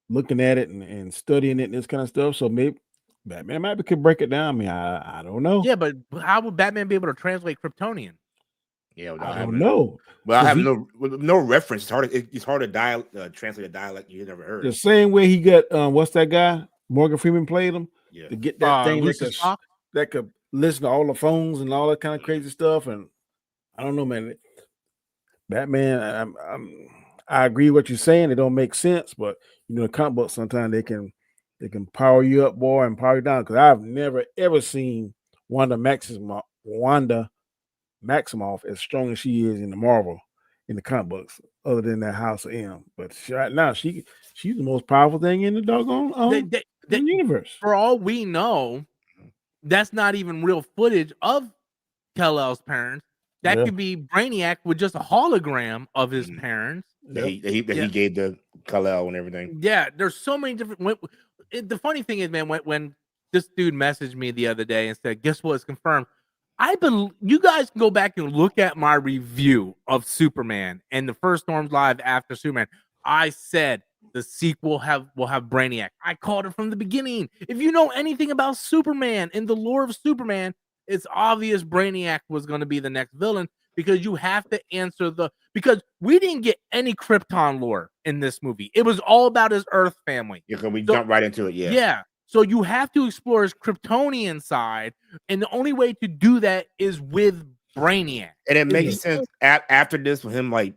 looking at it and studying it and this kind of stuff. So maybe Batman could break it down. I mean, I don't know. Yeah, but how would Batman be able to translate Kryptonian? Yeah, I don't know. Well, I have no reference. It's hard to translate a dialect you never heard. The same way he got what's that guy? Morgan Freeman played him to get that thing that could listen to all the phones and all that kind of crazy stuff. And I don't know, man. Batman, I agree with what you're saying. It don't make sense, but you know, the comic books sometimes they can power you up, boy, and power you down. Because I've never ever seen Wanda Maximoff as strong as she is in the Marvel in the comic books, other than that House of M. But right now, she's the most powerful thing in the doggone in the universe. For all we know, that's not even real footage of Kal-El's parents. That could be Brainiac with just a hologram of his parents. That he gave the Kal-El and everything. Yeah, there's so many different. The funny thing is, man, when this dude messaged me the other day and said, "Guess what? It's confirmed." I believe you guys can go back and look at my review of Superman and the first Storm's Live after Superman. I said the sequel will have Brainiac. I called it from the beginning. If you know anything about Superman and the lore of Superman, it's obvious Brainiac was going to be the next villain, because you have to answer because we didn't get any Krypton lore in this movie. It was all about his Earth family. Yeah, we jump right into it. Yeah. So you have to explore his Kryptonian side, and the only way to do that is with Brainiac. And it makes sense after this, with him like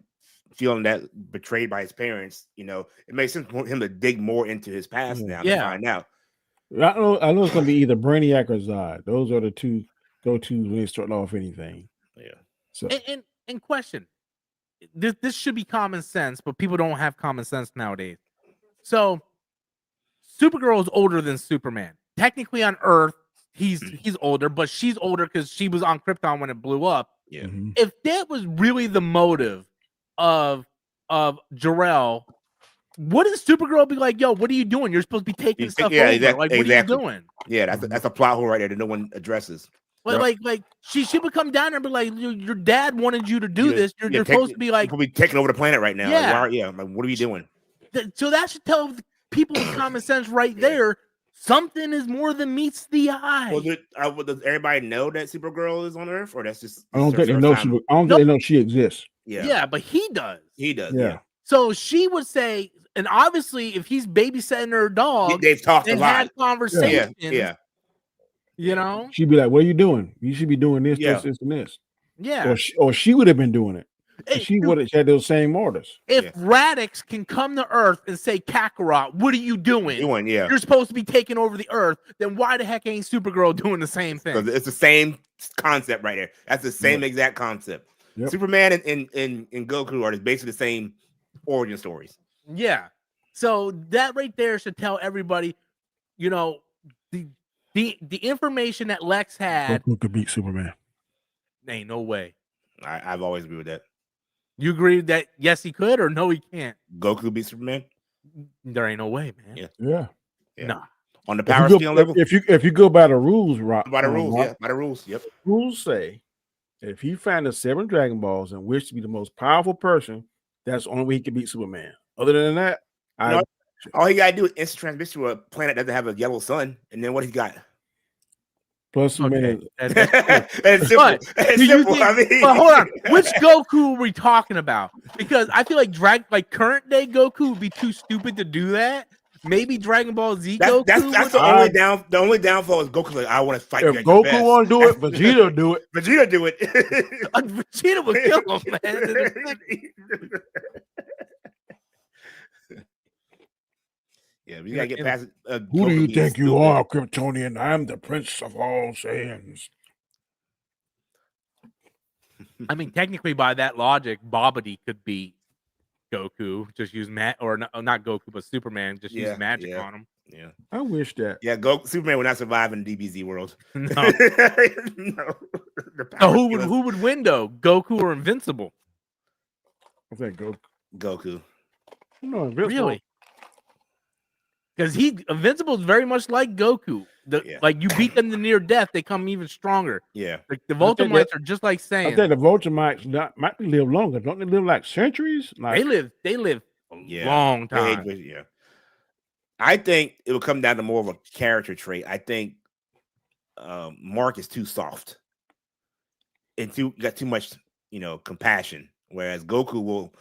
feeling that betrayed by his parents. You know, it makes sense for him to dig more into his past now to find out. I know it's going to be either Brainiac or Zod. Those are the two go-tos when they start off anything. Yeah. So and question, this should be common sense, but people don't have common sense nowadays. So Supergirl is older than Superman. Technically on Earth, he's older, but she's older because she was on Krypton when it blew up. Yeah. If that was really the motive of Jor-El, wouldn't Supergirl be like, "Yo, what are you doing? You're supposed to be taking stuff over. Like, what are you doing?" Yeah, that's a plot hole right there that no one addresses. Like she would come down there and be like, "Your dad wanted you to do this. You're supposed to be like, you're taking over the planet right now. Yeah, like, what are you doing?" So that should tell people with common sense right there. Something is more than meets the eye. Well, does everybody know that Supergirl is on Earth, or that's just? I don't think they know she. I don't think they know she exists. Yeah, but he does. He does. Yeah. So she would say, and obviously, if he's babysitting her dog, they've talked a lot. Had conversations. Yeah. You know, she'd be like, "What are you doing? You should be doing this, this, and this." Yeah. Or she would have been doing it. She would have had those same orders. If Radix can come to Earth and say, "Kakarot, what are you doing? You're supposed to be taking over the Earth," then why the heck ain't Supergirl doing the same thing? It's the same concept right there. That's the same exact concept. Yep. Superman and Goku are basically the same origin stories. Yeah. So that right there should tell everybody, you know, the information that Lex had. Goku could beat Superman. Ain't no way. I've always agreed with that. You agree that yes he could, or no he can't? Goku beat Superman? There ain't no way, man. Yeah. Nah. On the power scale level? If you go by the rules, by the rules, yep. Rules say if he found the 7 Dragon Balls and wished to be the most powerful person, that's the only way he can beat Superman. Other than that, all he gotta do is instant transmission to a planet that doesn't have a yellow sun, and then what he got? Plus, man, it's simple. But hold on, which Goku are we talking about? Because I feel like current day Goku would be too stupid to do that. Maybe Dragon Ball Z Goku. That's the only downfall is Goku. Like, I want to fight. If Goku want to do it, Vegeta do it. Vegeta do it. Vegeta would kill him, man. Yeah, we gotta get past. Who do you think you are, Kryptonian? I'm the Prince of all Saiyans. I mean, technically, by that logic, Babidi could beat Goku. Just use not Goku, but Superman. Just use magic on him. Yeah, I wish that. Yeah, Superman would not survive in the DBZ world. No. No. So who would win though? Goku or Invincible? I think Goku. No, Invincible. Really? Because Invincible is very much like Goku. Like you beat them to near death, they come even stronger. Yeah. Like the Voltamites are just like Saiyan. I think the Voltamites might live longer. Don't they live like centuries? Like, they live a long time. Yeah. I think it will come down to more of a character trait. I think Mark is too soft and got too much, compassion. Whereas Goku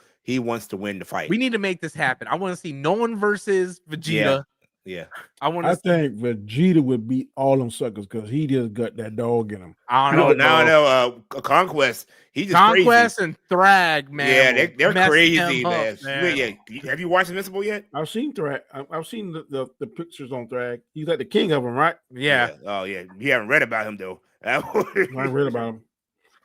wants to win the fight. We need to make this happen. I want to see Nolan versus Vegeta. Yeah. I want I to. think Vegeta would beat all them suckers because he just got that dog in him. I No, don't know. no. Conquest. He just Conquest crazy. and Thrag, man. Yeah, they're mess crazy, him up, man. Yeah. Have you watched Invincible yet? I've seen Thrag. I've seen the pictures on Thrag. He's like the king of them, right? Yeah. Oh yeah. You haven't read about him though. I read about him.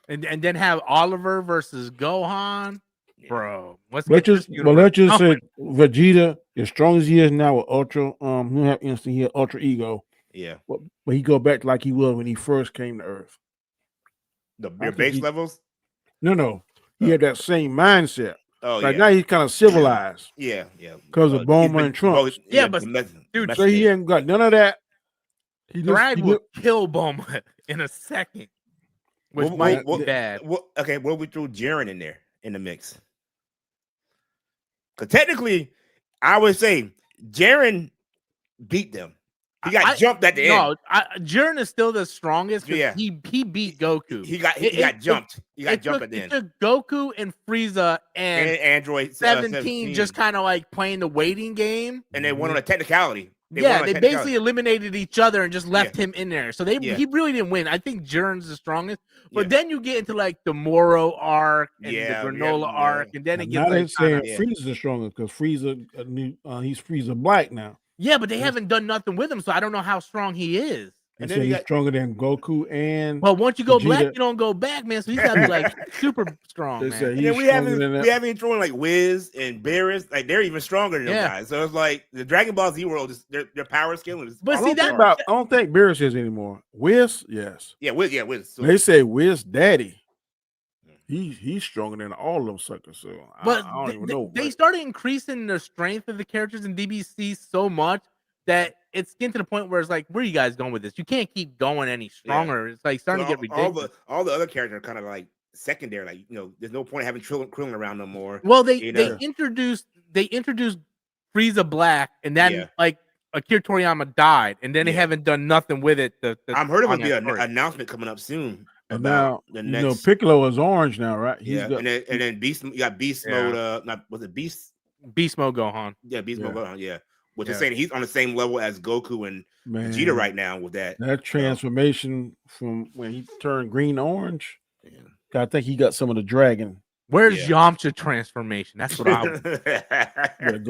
And then have Oliver versus Gohan. Bro, let's Let's get just this say Vegeta, as strong as he is now with Ultra, he'll have instant he had Ultra Ego. Yeah. But he go back like he was when he first came to Earth. Your base levels? No. He had that same mindset. Oh like yeah. now he's kind of civilized. Yeah. Because of Bulma and Trunks. dude, so he ain't got none of that. Thrag will kill Bulma in a second. Which might be bad. Okay, what we threw Jiren in there in the mix? Because technically, I would say Jiren beat them. He got jumped at the end. No, Jiren is still the strongest. Yeah, he beat Goku. He got jumped. He got jumped at the end. It took Goku and Frieza and Android 17 just kind of like playing the waiting game, and they won on a technicality. They basically eliminated each other and just left him in there. So he really didn't win. I think Jiren's the strongest. But then you get into like the Moro arc and the Granola arc, and then it gets like Frieza's the strongest because Frieza he's Frieza Black now. Yeah, but they haven't done nothing with him, so I don't know how strong he is. And then he's stronger than Goku and. Well, once you go black, you don't go back, man. So he's got to be like super strong. Man. And then we haven't thrown like Wiz and Beerus, like they're even stronger than those guys. So it's like the Dragon Ball Z world is their power skill is. But I don't think Beerus is anymore. Wiz, yes. Yeah, Wiz. So they say Wiz Daddy. He's stronger than all of them suckers. So but I don't even know. They started increasing the strength of the characters in DBC so much that it's getting to the point where it's like, where are you guys going with this? You can't keep going any stronger. It's like starting to get ridiculous. All the other characters are kind of like secondary. Like, there's no point having Krillin around no more. Well, they introduced Frieza Black, and then like Akira Toriyama died, and then they haven't done nothing with it. I'm heard of an announcement coming up soon. And now the next, Piccolo is orange now, right? And then Beast, you got Beast mode. Was it Beast? Beast mode Gohan. Yeah, Beast mode Gohan. Yeah, which is saying he's on the same level as Goku and Vegeta right now with that. That transformation from when he turned green to orange. I think he got some of the dragon. Where's Yamcha transformation? That's what I.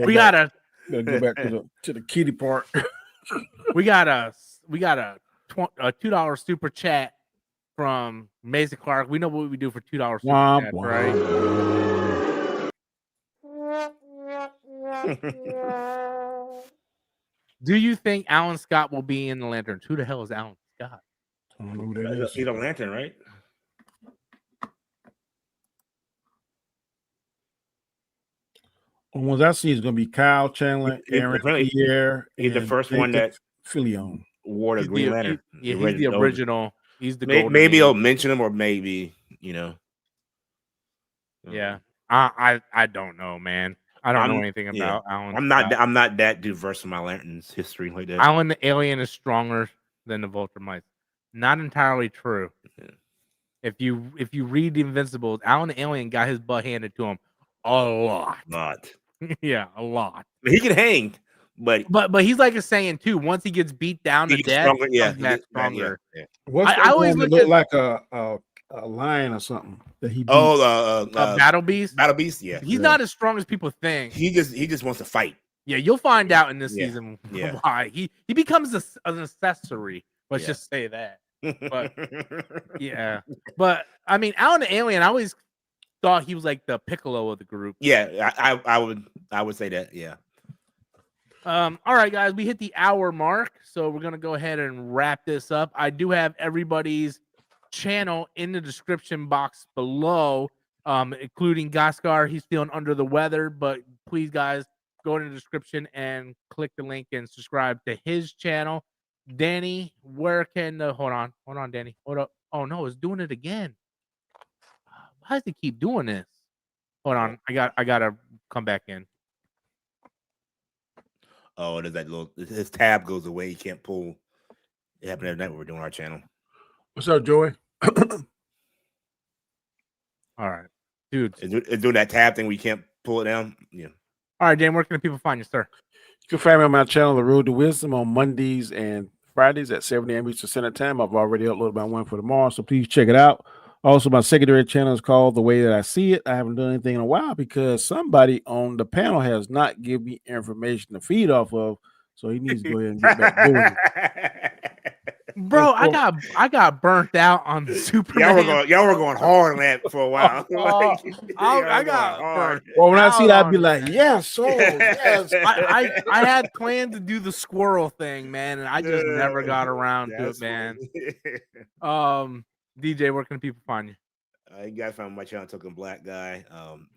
We gotta go back to the kitty part. we got a $2 super chat from Mason Clark. We know what we do for $2 super chat, right? Do you think Alan Scott will be in the Lanterns? Who the hell is Alan Scott? I don't know who that is. He's a Lantern, right? The ones I see is going to be Kyle Chandler, Aaron Pierre. He's the first one that Filion wore the Green Lantern. He's the original. He's the maybe he'll mention him, or maybe Yeah, I don't know, man. I don't know anything about Alan. I'm not that diverse in my Lanterns history like that. Alan the Alien is stronger than the Vultramites. Not entirely true. Yeah. If you read the Invincibles, Alan the Alien got his butt handed to him a lot. Yeah, a lot. He can hang, but he's like a Saiyan too. Once he gets beat down to death, he gets stronger. Yeah. I always look like a lion or something that he beats. Battle Beast. Battle Beast, yeah. He's not as strong as people think. He just wants to fight. Yeah, you'll find out in this season why he becomes an accessory. Let's just say that. But but I mean, Alan the Alien, I always thought he was like the Piccolo of the group. Yeah, I would say that. Yeah. All right, guys, we hit the hour mark, so we're gonna go ahead and wrap this up. I do have everybody's channel in the description box below, including Gaiskar. He's feeling under the weather, but please, guys, go in the description and click the link and subscribe to his channel. Danny, where can the hold on, Danny, hold up. Oh no, it's doing it again. Why does it keep doing this? Hold on, I gotta come back in. Oh, there's that little his tab goes away. He can't pull. It happened every night when we're doing our channel. What's up, Joey? All right, dude. It's doing that tab thing where you can't pull it down. Yeah. All right, Dan, where can the people find you, sir? You can find me on my channel, The Road to Wisdom, on Mondays and Fridays at 7 a.m. Eastern Standard Time. I've already uploaded my one for tomorrow, so please check it out. Also, my secondary channel is called The Way That I See It. I haven't done anything in a while because somebody on the panel has not given me information to feed off of, so he needs to go ahead and get back doing it. Bro, I got burnt out on the Superman. Y'all were going hard on that for a while. I got burnt. Well, when I see that, I'd be out like, on it. yes, oh, yes. I had planned to do the squirrel thing, man, and I just never got around to it, man. DJ, where can people find you? You guys find my channel, Token Black Guy.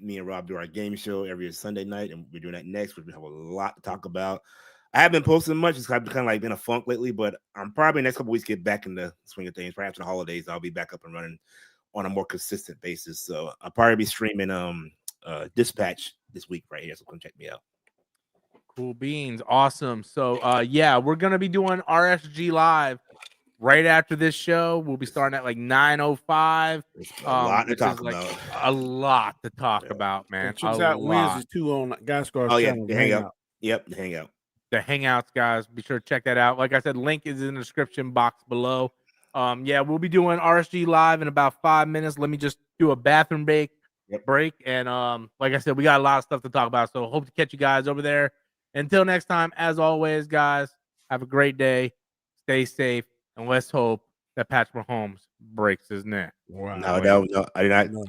Me and Rob do our game show every Sunday night, and we're doing that next week. We have a lot to talk about. I haven't been posting much. It's kind of like been a funk lately, but I'm probably next couple weeks get back in the swing of things. Perhaps in the holidays, I'll be back up and running on a more consistent basis. So I'll probably be streaming Dispatch this week right here. So come check me out. Cool beans, awesome. So yeah, we're gonna be doing RSG live right after this show. We'll be starting at like 9:05. A lot to talk about. A lot to talk about, man. Check out Wednesdays too on Gaiskar. Oh yeah, the Hangout. Yep, the Hangout. The Hangouts, guys. Be sure to check that out. Like I said, link is in the description box below. Yeah, we'll be doing RSG live in about 5 minutes. Let me just do a bathroom break. And like I said, we got a lot of stuff to talk about. So hope to catch you guys over there. Until next time, as always, guys, have a great day. Stay safe, and let's hope that Patrick Mahomes breaks his neck. Wow. No, I did not. No.